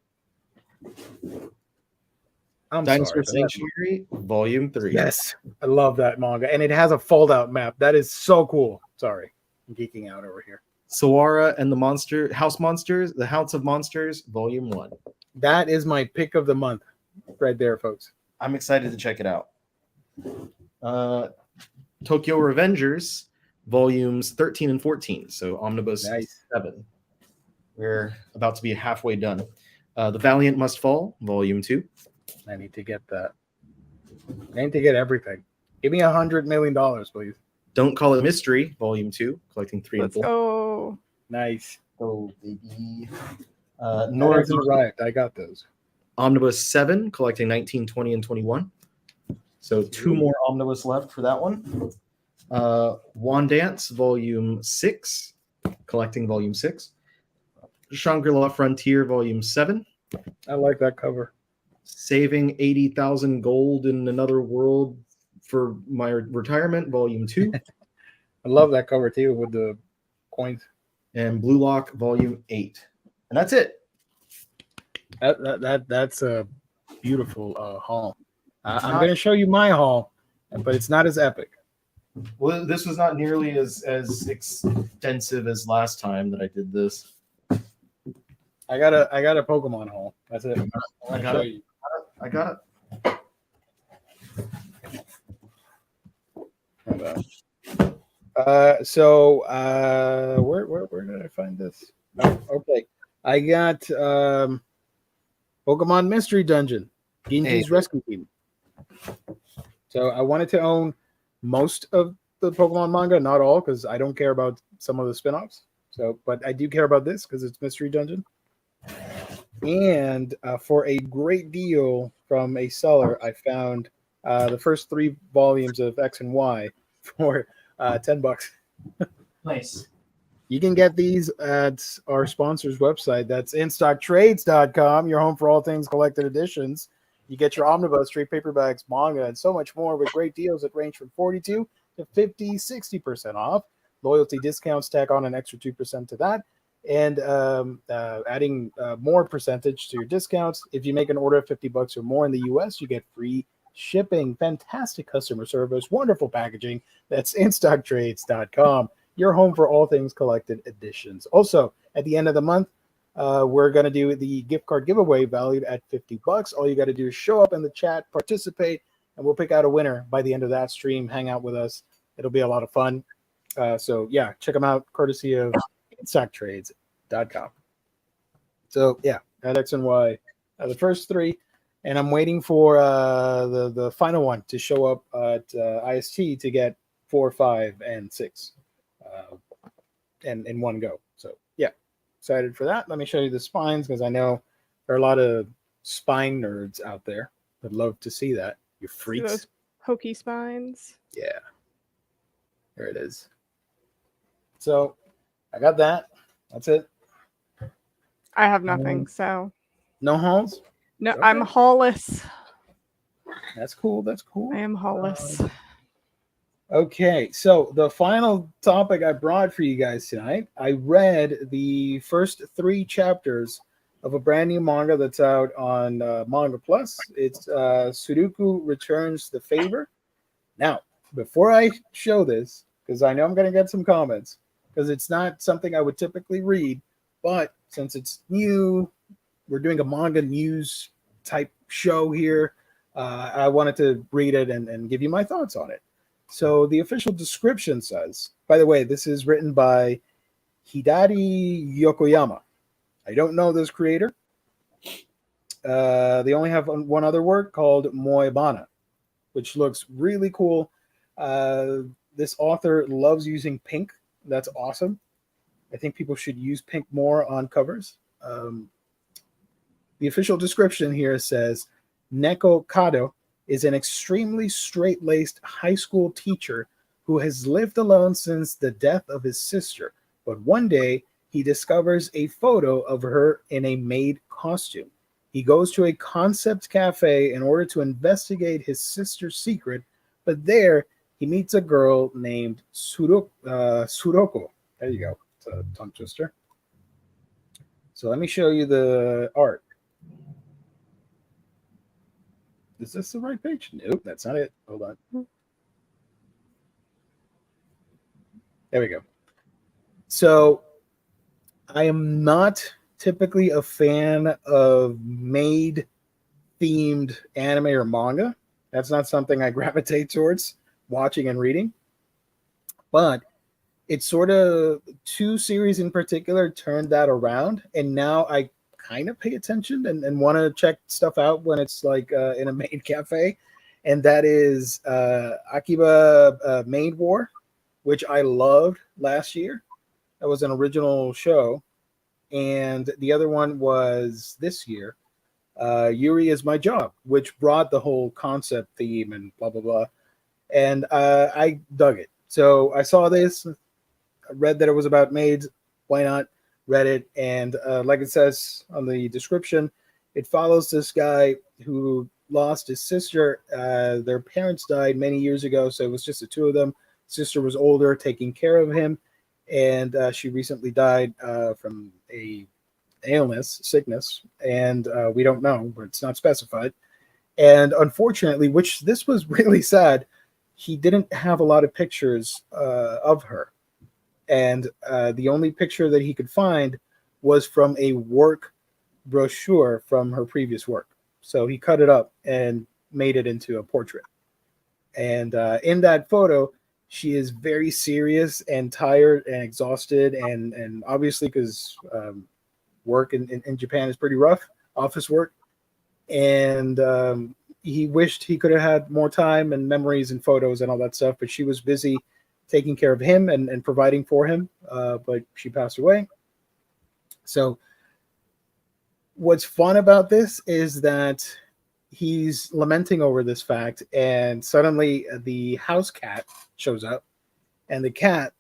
I'm Dinosaur sorry. Sanctuary, Volume 3. Yes, I love that manga. And it has a fold-out map. That is so cool. Sorry. I'm geeking out over here. Sawara and the House Monsters, The House of Monsters, Volume 1. That is my pick of the month right there, folks. I'm excited to check it out. Tokyo Revengers, Volumes 13 and 14. So Omnibus Nice. 7. We're about to be halfway done. The Valiant Must Fall, Volume 2. I need to get that. I need to get everything. Give me $100 million, please. Don't Call It Mystery, Volume 2, collecting 3 Let's and 4. go. Nice. Oh, baby. That hasn't arrived. I got those. Omnibus 7, collecting 19, 20, and 21. So 2 more Omnibus left for that one. Wandance, Volume 6, collecting Volume 6. Shangri-La Frontier, Volume 7. I like that cover. Saving 80,000 gold in another world for my retirement, Volume 2. I love that cover too with the coins. And Blue Lock, Volume 8. And that's it. That's a beautiful haul. I'm going to show you my haul, but it's not as epic. Well, this was not nearly as extensive as last time that I did this. I got a Pokemon haul. That's it. I got it. I got it. Where did I find this? Oh, okay. I got Pokemon Mystery Dungeon, Genji's Rescue Team. So I wanted to own most of the Pokemon manga, not all, because I don't care about some of the spin-offs. So, but I do care about this because it's Mystery Dungeon. And for a great deal from a seller, I found the first 3 volumes of X and Y for $10. Nice. You can get these at our sponsor's website. That's instocktrades.com, your home for all things collected editions. You get your Omnibus, trade paperbacks, manga, and so much more with great deals that range from 42 to 50, 60% off. Loyalty discounts tack on an extra 2% to that. And adding more percentage to your discounts. If you make an order of $50 or more in the US, you get free shipping. Fantastic customer service, wonderful packaging. That's instocktrades.com, your home for all things collected editions. Also, at the end of the month, we're going to do the gift card giveaway valued at $50. All you got to do is show up in the chat, participate, and we'll pick out a winner by the end of that stream. Hang out with us. It'll be a lot of fun. So, yeah, check them out, courtesy of instocktrades.com. So, yeah, at X and Y, the first 3. And I'm waiting for the final one to show up at IST to get 4, 5, and 6 and in one go. So, yeah, excited for that. Let me show you the spines because I know there are a lot of spine nerds out there that love to see that. You freaks. Those pokey spines. Yeah. There it is. So, I got that. That's it. I have nothing, so No hauls? no, Okay. I'm haulless. That's cool. That's cool. I am haulless. Okay, so the final topic I brought for you guys tonight, I read the first 3 chapters of a brand new manga that's out on Manga Plus. It's Tsuruko Returns the Favor. Now, before I show this, because I know I'm going to get some comments, because it's not something I would typically read, but since it's new, we're doing a manga news type show here. I wanted to read it and give you my thoughts on it. So the official description says, by the way, this is written by Hidari Yokoyama. I don't know this creator. They only have one other work called Moebana. which looks really cool. This author loves using pink. That's awesome. I think people should use pink more on covers. The official description here says, Neko Kado is an extremely straight-laced high school teacher who has lived alone since the death of his sister. But one day, he discovers a photo of her in a maid costume. He goes to a concept cafe in order to investigate his sister's secret, but there he meets a girl named Tsuruko. There you go. It's a tongue twister. So let me show you the art. Is this the right page? Nope, that's not it. Hold on. There we go. So I am not typically a fan of maid themed anime or manga. That's not something I gravitate towards watching and reading. But it's sort of two series in particular turned that around. And now I kind of pay attention and want to check stuff out when it's like in a maid cafe. And that is Akiba Maid War, which I loved last year. That was an original show. And the other one was this year, Yuri Is My Job, which brought the whole concept theme and blah, blah, blah. And I dug it. So I saw this, read that it was about maids. Why not? Read it. And like it says on the description, it follows this guy who lost his sister. Their parents died many years ago, so it was just the two of them. Sister was older, taking care of him, and she recently died from a sickness, and we don't know, but it's not specified. And unfortunately, which this was really sad, he didn't have a lot of pictures of her. And the only picture that he could find was from a work brochure from her previous work. So he cut it up and made it into a portrait. And in that photo, she is very serious and tired and exhausted. And obviously, because work in Japan is pretty rough, office work. And he wished he could have had more time and memories and photos and all that stuff. But she was busy taking care of him and providing for him, but she passed away. So what's fun about this is that he's lamenting over this fact, and suddenly the house cat shows up, and the cat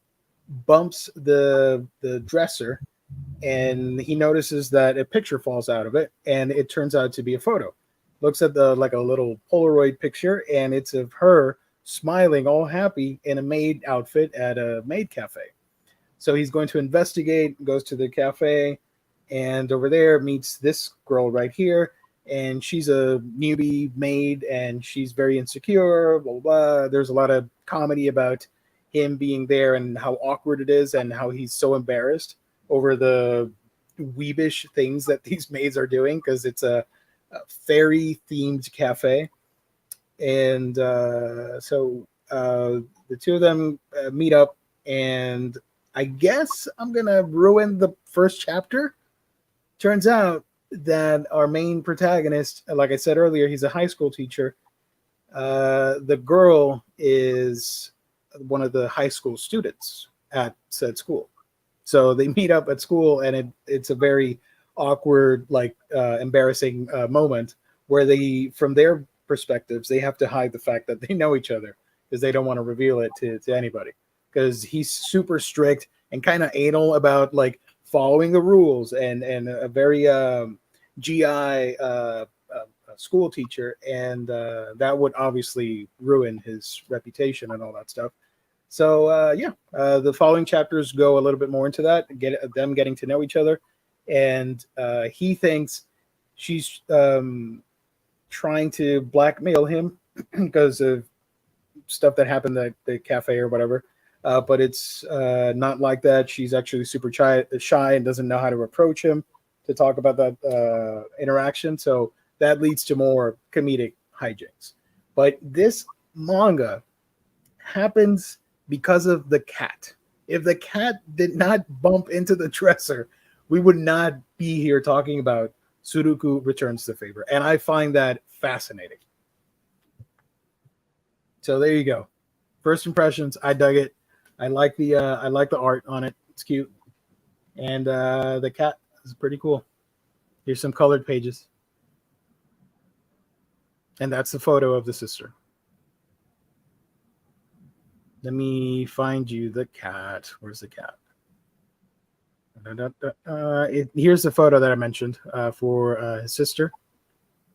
bumps the dresser, and he notices that a picture falls out of it, and it turns out to be a photo. Looks at the like a little Polaroid picture, and it's of her smiling, all happy in a maid outfit at a maid cafe. So he's going to investigate, goes to the cafe, and over there meets this girl right here. And she's a newbie maid, and she's very insecure, blah, blah, blah. There's a lot of comedy about him being there and how awkward it is and how he's so embarrassed over the weebish things that these maids are doing, because it's a fairy-themed cafe. And so the two of them meet up, and I guess I'm going to ruin the first chapter. Turns out that our main protagonist, like I said earlier, he's a high school teacher. The girl is one of the high school students at said school. So they meet up at school, and it's a very awkward, like embarrassing moment where they, from their perspectives, they have to hide the fact that they know each other because they don't want to reveal it to anybody, because he's super strict and kind of anal about like following the rules, and a very GI school teacher, and that would obviously ruin his reputation and all that stuff. So the following chapters go a little bit more into that, them getting to know each other, and he thinks she's trying to blackmail him because of stuff that happened at the cafe or whatever. But it's not like that. She's actually super shy and doesn't know how to approach him to talk about that interaction. So that leads to more comedic hijinks. But this manga happens because of the cat. If the cat did not bump into the dresser, we would not be here talking about Tsuruko Returns the Favor. And I find that fascinating. So there you go. First impressions. I dug it. I like the art on it. It's cute. And the cat is pretty cool. Here's some colored pages. And that's the photo of the sister. Let me find you the cat. Where's the cat? Here's the photo that I mentioned for his sister,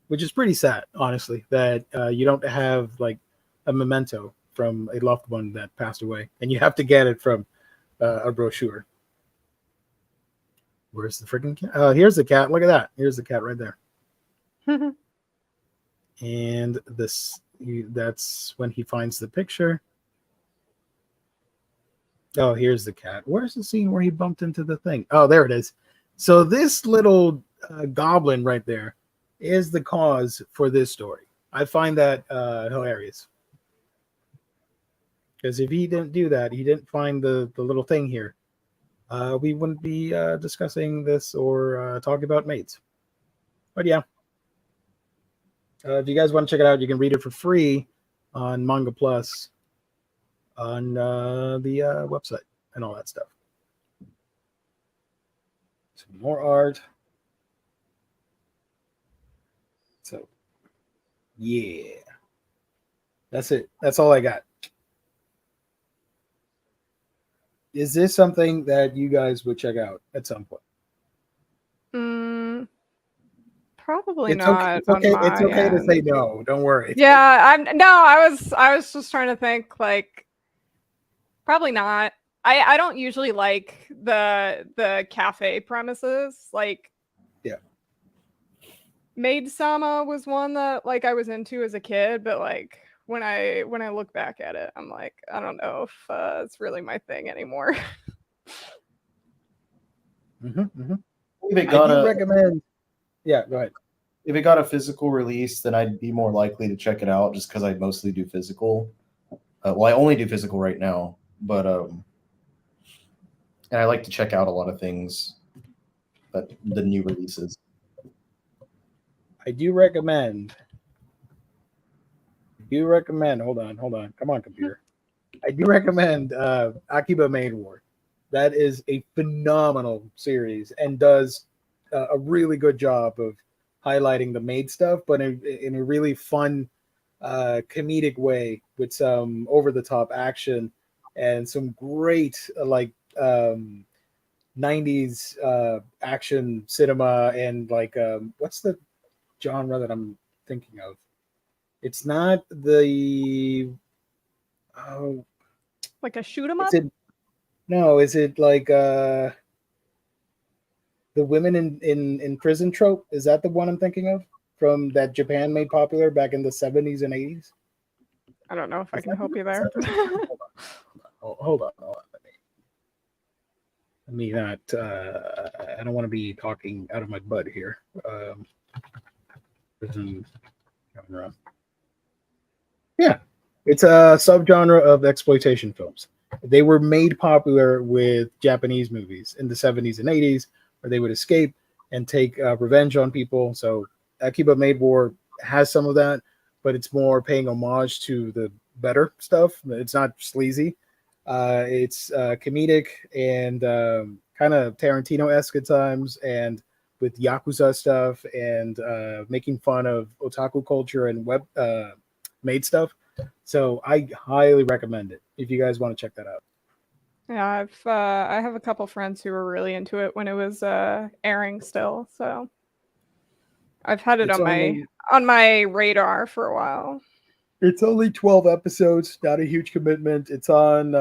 which is pretty sad, honestly, that you don't have like a memento from a loved one that passed away, and you have to get it from a brochure. Where's the freaking cat? Here's the cat. Look at that. Here's the cat right there. And that's when he finds the picture. Oh, here's the cat. Where's the scene where he bumped into the thing? Oh, there it is. So this little goblin right there is the cause for this story. I find that hilarious. Because if he didn't do that, he didn't find the little thing here, we wouldn't be discussing this or talking about maids. But yeah. If you guys want to check it out, you can read it for free on Manga Plus on the website and all that stuff. Some more art. So, yeah. That's it. That's all I got. Is this something that you guys would check out at some point? Probably It's not. okay. It's okay to say no. Don't worry. Yeah, I was just trying to think, like, probably not. I don't usually like the cafe premises. Like, yeah, Maid Sama was one that like I was into as a kid, but like when I look back at it, I'm like, I don't know if it's really my thing anymore. If it I got do a, recommend. Yeah, go ahead. if it got a physical release, then I'd be more likely to check it out just because I mostly do physical. Well, I only do physical right now, but and I like to check out a lot of things, but the new releases. I do recommend. Hold on. Come on, computer. I do recommend Akiba Maid War. That is a phenomenal series and does a really good job of highlighting the maid stuff, but in a really fun, comedic way with some over-the-top action and some great 90s action cinema and like what's the genre that I'm thinking of? It's not the Like a shoot 'em up. Is it like the women in prison trope? Is that the one I'm thinking of from that Japan made popular back in the 70s and 80s? I don't know if I can help you there. Hold on. Let me not. I don't want to be talking out of my butt here. Prison genre. Yeah, it's a subgenre of exploitation films. They were made popular with Japanese movies in the 70s and 80s, where they would escape and take revenge on people. So Akiba Maid War has some of that, but it's more paying homage to the better stuff. It's not sleazy. It's comedic and kind of Tarantino-esque at times, and with Yakuza stuff and making fun of otaku culture and web maid stuff. So I highly recommend it if you guys want to check that out. Yeah, I have a couple friends who were really into it when it was airing still, so I've had it on my radar for a while. It's only 12 episodes, not a huge commitment. It's on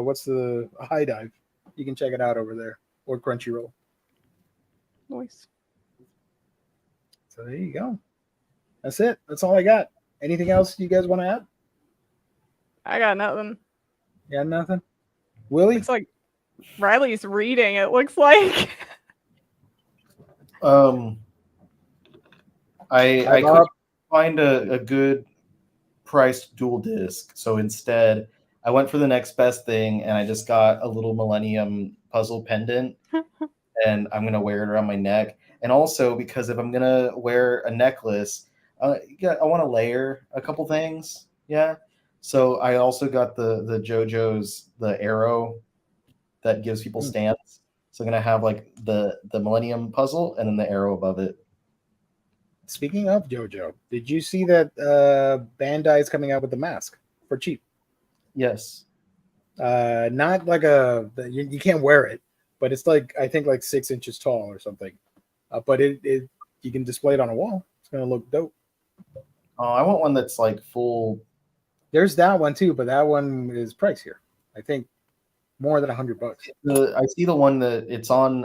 what's the High Dive. You can check it out over there, or Crunchyroll. Nice. So there you go. That's it. That's all I got. Anything else you guys want to add? I got nothing. Yeah, nothing. Willie? It's like Riley's reading, it looks like. I couldn't find a good priced dual disc, so instead I went for the next best thing, and I just got a little Millennium puzzle pendant, and I'm gonna wear it around my neck. And also because if I'm gonna wear a necklace, I want to layer a couple things. Yeah, So I also got the JoJo's the arrow that gives people stands. So I'm gonna have like the Millennium Puzzle and then the arrow above it. Speaking of JoJo, did you see that Bandai is coming out with the mask for cheap? Yes. Not like you can't wear it, but it's like I think like 6 inches tall or something. But it you can display it on a wall. It's gonna look dope. Oh, I want one that's like full. There's that one too, but that one is pricier. I think more than $100. I see the one that it's on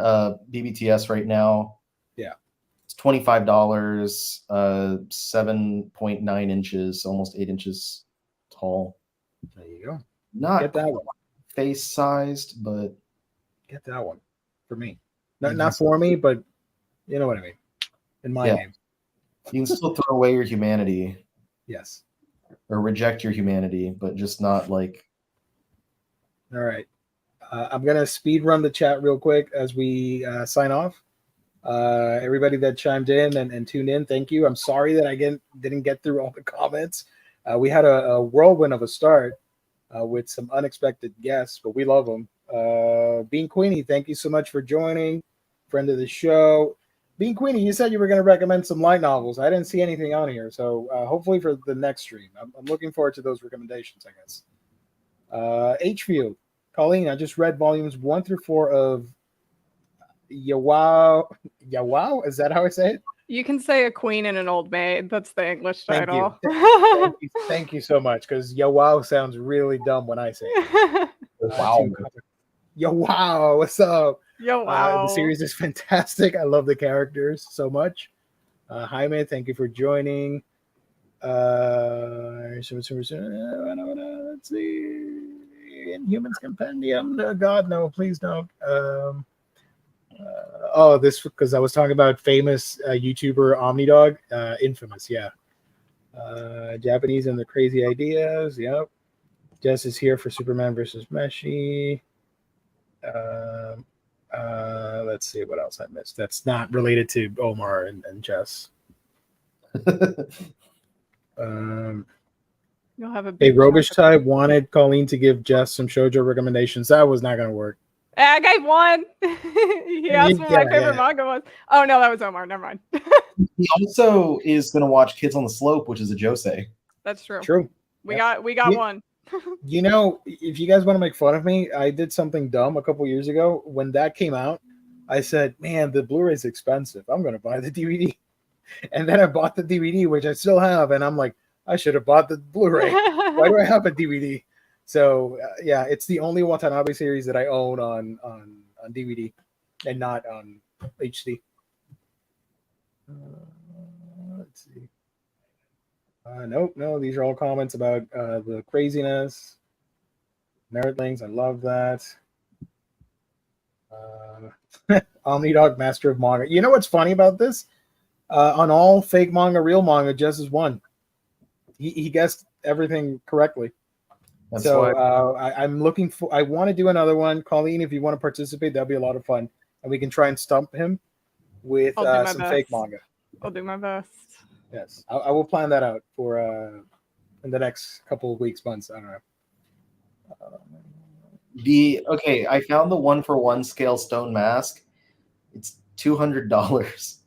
BBTS right now. Yeah. It's $25, 7.9 inches, almost 8 inches tall. There you go. Not Get that one. face sized, but Get that one for me. Not for me, but you know what I mean. In my name. you can still throw away your humanity Yes. or reject your humanity, but just not like. All right. I'm going to speed run the chat real quick as we sign off. Everybody that chimed in and tuned in, thank you. I'm sorry that I didn't get through all the comments. We had a whirlwind of a start with some unexpected guests, but we love them. Bean Queenie, thank you so much for joining. Friend of the show. Bean Queenie, you said you were going to recommend some light novels. I didn't see anything on here, so hopefully for the next stream. I'm looking forward to those recommendations, I guess. H-Field. Colleen, I just read volumes 1 through 4 of Yawao. Yawao? Is that how I say it? You can say a queen and an old maid. That's the English Thank title. you. Thank you so much, because Yawao sounds really dumb when I say it. Wow. Yawao, what's up? Yo, wow. The series is fantastic. I love the characters so much. Jaime, thank you for joining. Let's see. Inhumans Compendium. No, God, no, please don't. This because I was talking about famous YouTuber OmniDog. Infamous, yeah. Japanese and the crazy ideas. Yep. Jess is here for Superman versus Meshi. Let's see what else I missed. That's not related to Omar and Jess. You'll have a Hey, big Roguish chunk Type wanted Colleen to give Jess some shoujo recommendations. That was not going to work. I gave one. He asked what my favorite manga was. Oh no, that was Omar. Never mind. He also is going to watch Kids on the Slope, which is a josei. That's true. True. We got one. You know, if you guys want to make fun of me, I did something dumb a couple years ago. When that came out, I said, man, the Blu-ray's expensive. I'm going to buy the DVD. And then I bought the DVD, which I still have. And I'm like, I should have bought the Blu-ray. Why do I have a DVD? So, yeah, it's the only Watanabe series that I own on DVD and not on HD. Let's see. Nope, no, these are all comments about the craziness. Nerdlings, I love that. Omnidog, Master of Manga. You know what's funny about this? On all fake manga, real manga, Jess is one. He guessed everything correctly. That's so why I'm looking for. I want to do another one, Colleen. If you want to participate, that'd be a lot of fun, and we can try and stump him with some fake manga. I'll do my best. Yes, I will plan that out for in the next couple of weeks, months. I don't know. Okay, I found the 1-for-1 scale stone mask. It's $200.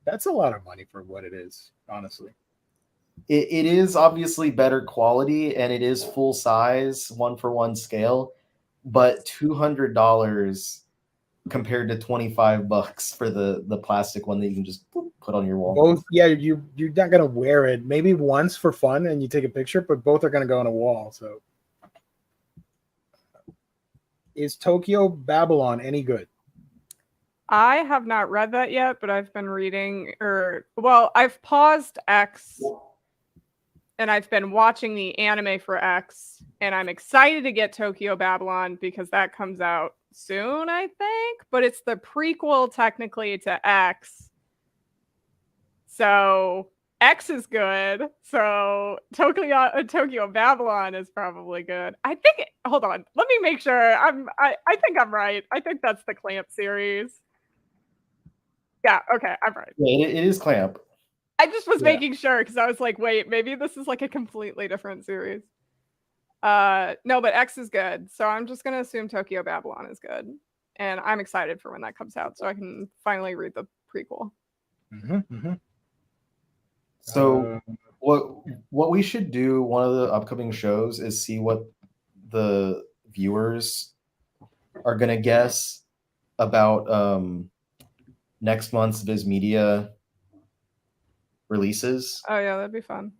That's a lot of money for what it is, honestly. It is obviously better quality and it is full size 1-for-1 scale, but $200 compared to $25 for the plastic one that you can just put on your wall. Both, yeah, you're not gonna wear it. Maybe once for fun and you take a picture, but both are gonna go on a wall. So, is Tokyo Babylon any good? I have not read that yet, but I've been reading, I've paused X and I've been watching the anime for X, and I'm excited to get Tokyo Babylon because that comes out soon, I think, but it's the prequel technically to X. So X is good. So Tokyo Babylon is probably good. I think. Hold on, let me make sure. I think I'm right. I think that's the Clamp series. Yeah. Okay, I'm right. Yeah, it is Clamp. I just was Yeah. making sure because I was like, wait, maybe this is like a completely different series. No, but X is good. So I'm just gonna assume Tokyo Babylon is good. And I'm excited for when that comes out so I can finally read the prequel. So what we should do, one of the upcoming shows, is see what the viewers are gonna guess about next month's Viz Media releases. Oh yeah, that'd be fun.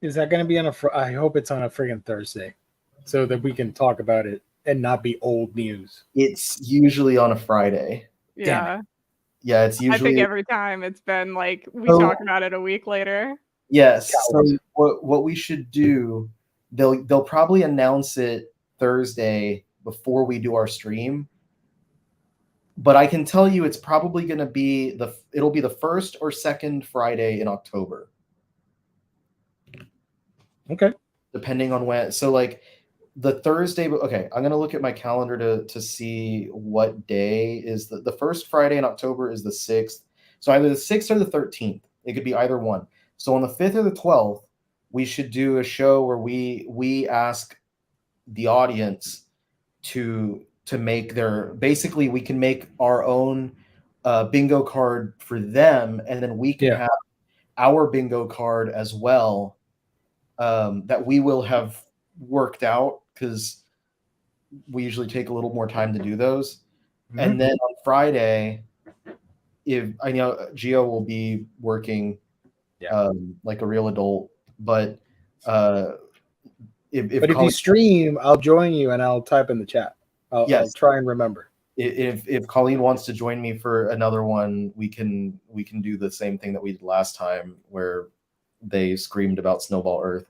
Is that going to be on a? I hope it's on a friggin' Thursday, so that we can talk about it and not be old news. It's usually on a Friday. Yeah. Yeah, it's I usually. think every time it's been like we So- talk about it a week later. Yes. So Cowards. what we should do, they'll probably announce it Thursday before we do our stream. But I can tell you it's probably going to be it'll be the first or second Friday in October, Okay. depending on when. So like the Thursday, okay, I'm going to look at my calendar to see what day is the first Friday in October is the 6th. So either the 6th or the 13th. It could be either one. So on the 5th or the 12th, we should do a show where we ask the audience to make basically we can make our own bingo card for them, and then we can have our bingo card as well, that we will have worked out because we usually take a little more time to do those. And then on Friday, if I know Gio will be working like a real adult, but if you stream, I'll join you and I'll type in the chat. I'll try and remember. If Colleen wants to join me for another one, we can do the same thing that we did last time where they screamed about Snowball Earth.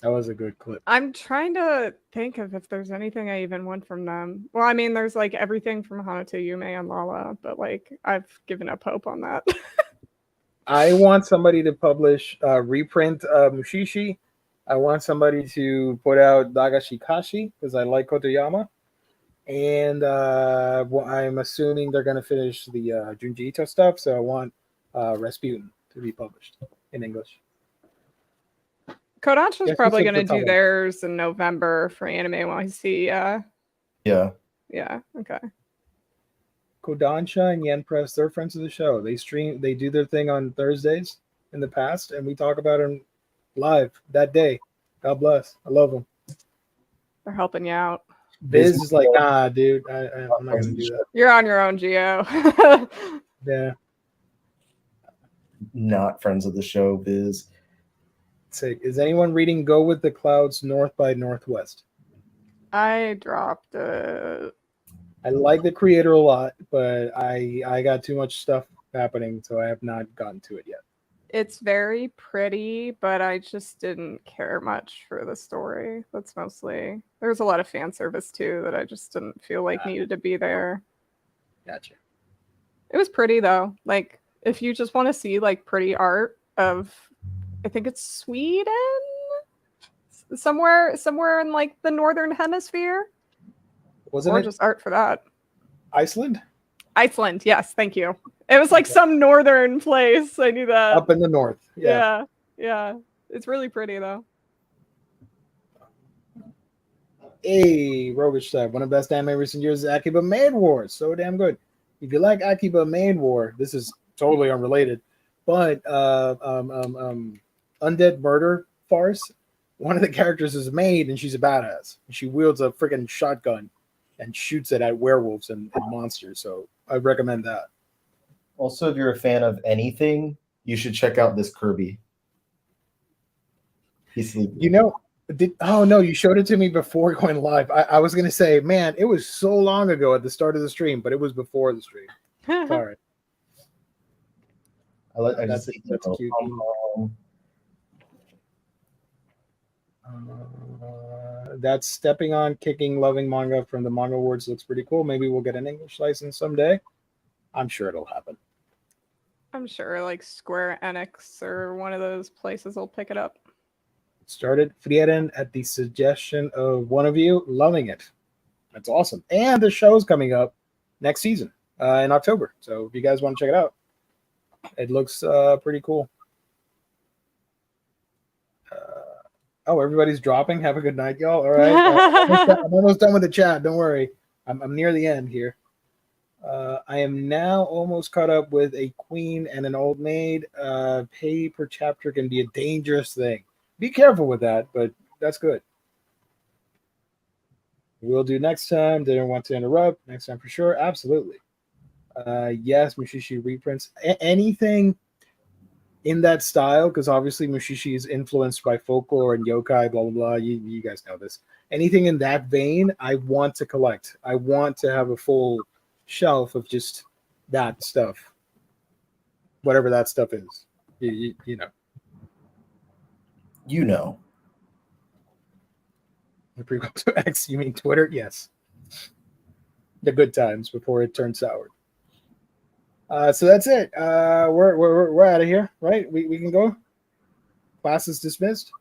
That was a good clip. I'm trying to think of if there's anything I even want from them. Well, I mean, there's like everything from Hanato Yume and Lala, but like I've given up hope on that. I want somebody to publish reprint Mushishi. I want somebody to put out Dagashikashi because I like Kotoyama. And I'm assuming they're going to finish the Junji Ito stuff. So I want Rasputin to be published in English. Kodansha's probably going to do theirs in November for Anime YC. Yeah. Yeah. Okay. Kodansha and Yen Press, they're friends of the show. They do their thing on Thursdays in the past, and we talk about them live that day. God bless. I love them. They're helping you out. Biz is like, dude, I'm not gonna do that. You're on your own, Gio. Yeah. Not friends of the show, Biz. Sick. Is anyone reading Go with the Clouds North by Northwest? I dropped it. I like the creator a lot, but I got too much stuff happening, so I have not gotten to it yet. It's very pretty, but I just didn't care much for the story. That's mostly... There's a lot of fan service, too, that I just didn't feel like needed to be there. Gotcha. It was pretty, though. Like, if you just want to see, like, pretty art of... I think it's Sweden? Somewhere in, like, the Northern Hemisphere? Wasn't or it just art for that. Iceland? Iceland, yes, thank you. It was like some northern place. I knew that. Up in the north. Yeah. It's really pretty though. Hey, Rogish said, one of the best anime recent years is Akiba Maid War. So damn good. If you like Akiba Maid War, this is totally unrelated, but Undead Murder Farce, one of the characters is a maid and she's a badass. She wields a freaking shotgun and shoots it at werewolves and monsters. So I recommend that. Also, if you're a fan of anything, you should check out this Kirby. He's sleeping. You know, oh no, you showed it to me before going live. I was gonna say, man, it was so long ago at the start of the stream, but it was before the stream. Sorry. That's cute. That's Stepping On Kicking Loving Manga from the Manga Awards. Looks pretty cool. Maybe we'll get an English license someday. I'm sure it'll happen. I'm sure like Square Enix or one of those places will pick it up. Started Frieren at the suggestion of one of you. Loving it. That's awesome. And the show's coming up next season in October. So if you guys want to check it out, It looks pretty cool. Oh, everybody's dropping. Have a good night, y'all. All right. I'm almost done with the chat. Don't worry. I'm near the end here. I am now almost caught up with a queen and an old maid. Pay per chapter can be a dangerous thing. Be careful with that, but that's good. We'll do next time. Didn't want to interrupt. Next time for sure. Absolutely. Yes, Mushishi reprints. Anything in that style, because obviously Mushishi is influenced by folklore and yokai, blah, blah, blah. You guys know this. Anything in that vein, I want to collect. I want to have a full shelf of just that stuff. Whatever that stuff is. You know. You know. The prequel to X, you mean Twitter? Yes. The good times before it turned sour. So that's it. We're out of here, right? We can go. Class is dismissed.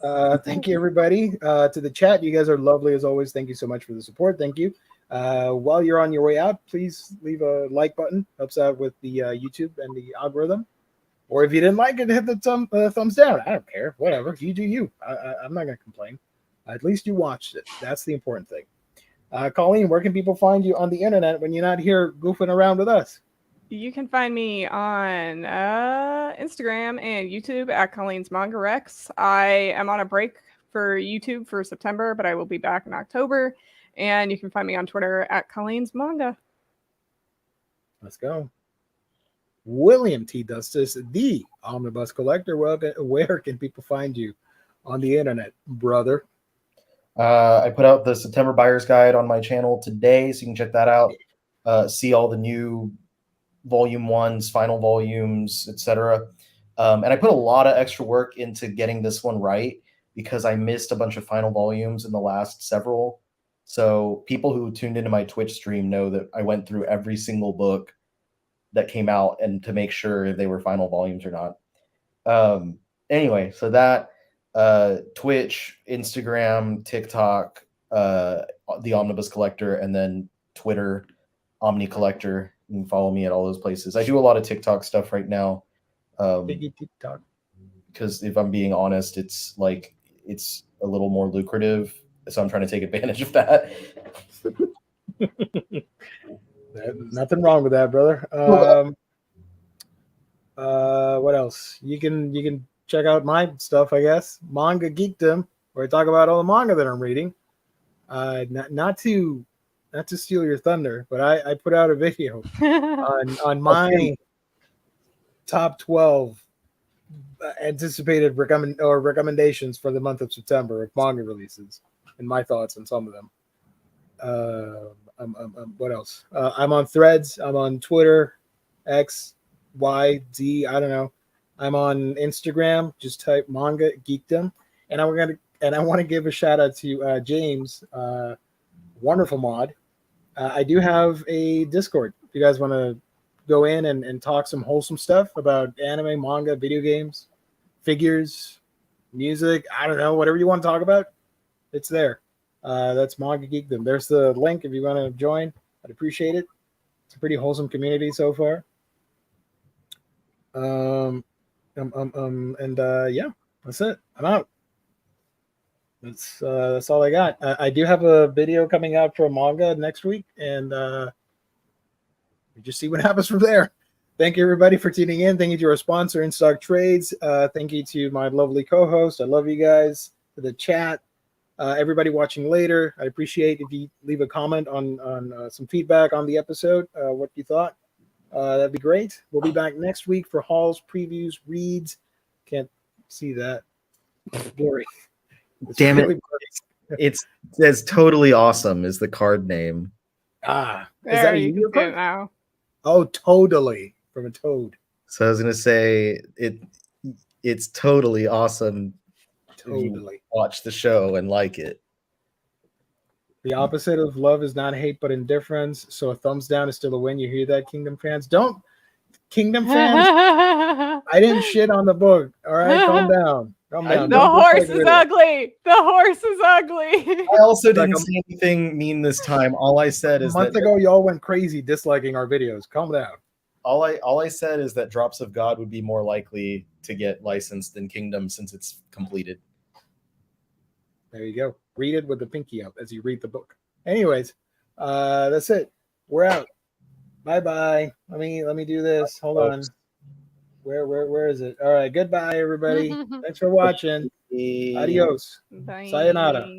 Thank you, everybody. To the chat, you guys are lovely as always. Thank you so much for the support. Thank you. While you're on your way out, please leave a like button. Helps out with the YouTube and the algorithm. Or if you didn't like it, hit the thumbs down. I don't care. Whatever. You do you. I'm not going to complain. At least you watched it. That's the important thing. Colleen, where can people find you on the internet when you're not here goofing around with us? You can find me on Instagram and YouTube at Colleen's Manga Rex. I am on a break for YouTube for September, but I will be back in October. And you can find me on Twitter at Colleen's Manga. Let's go. William T. Dustis, the Omnibus Collector. Where can people find you on the internet, brother? I put out the September Buyer's Guide on my channel today, so you can check that out. See all the new volume ones, final volumes, etc. And I put a lot of extra work into getting this one right because I missed a bunch of final volumes in the last several. So people who tuned into my Twitch stream know that I went through every single book that came out and to make sure they were final volumes or not. Anyway, so that Twitch, Instagram, TikTok, the Omnibus Collector, and then Twitter, Omni Collector. You can follow me at all those places. I do a lot of TikTok stuff right now. Biggie TikTok. Because if I'm being honest, it's a little more lucrative. So I'm trying to take advantage of that. Nothing wrong with that, brother. What else? You can check out my stuff, I guess. Manga Geekdom, where I talk about all the manga that I'm reading. Not to steal your thunder, but I put out a video on my top 12 anticipated recommendations for the month of September of manga releases and my thoughts on some of them. What else? I'm on Threads. I'm on Twitter, X, Y, Z. I don't know. I'm on Instagram. Just type Manga Geekdom, and I want to give a shout out to James, wonderful mod. I do have a Discord. If you guys want to go in and talk some wholesome stuff about anime, manga, video games, figures, music, I don't know, whatever you want to talk about, it's there. That's Manga Geekdom. There's the link if you want to join. I'd appreciate it. It's a pretty wholesome community so far. Yeah, that's it. I'm out. That's all I got. I do have a video coming out for manga next week, and we just see what happens from there. Thank you, everybody, for tuning in. Thank you to our sponsor, In Stock Trades. Thank you to my lovely co-host. I love you guys. To the chat, everybody watching later. I appreciate if you leave a comment on some feedback on the episode, what you thought. That'd be great. We'll be back next week for hauls, previews, reads. Can't see that. Blurry. Damn it. It says Totally Awesome is the card name. Is There, that a you can Yu-Gi-Oh see it card? now. Oh, totally. From a toad. So I was gonna say it's totally awesome. If you Totally. watch the show and like it. The opposite of love is not hate, but indifference. So a thumbs down is still a win. You hear that, Kingdom fans? Don't, Kingdom fans. I didn't shit on the book. All right, calm down. Calm down. The Don't horse dislike is it. ugly. The horse is ugly. I also Like didn't say anything mean this time. All I said A is month that ago, y'all went crazy disliking our videos. Calm down. all I said is that Drops of God would be more likely to get licensed than Kingdom since it's completed. There you go. Read it with the pinky up as you read the book. Anyways, that's it. We're out. Bye-bye. Let me do this. Hold on. Where is it? All right. Goodbye, everybody. Thanks for watching. Adios. Bye. Sayonara.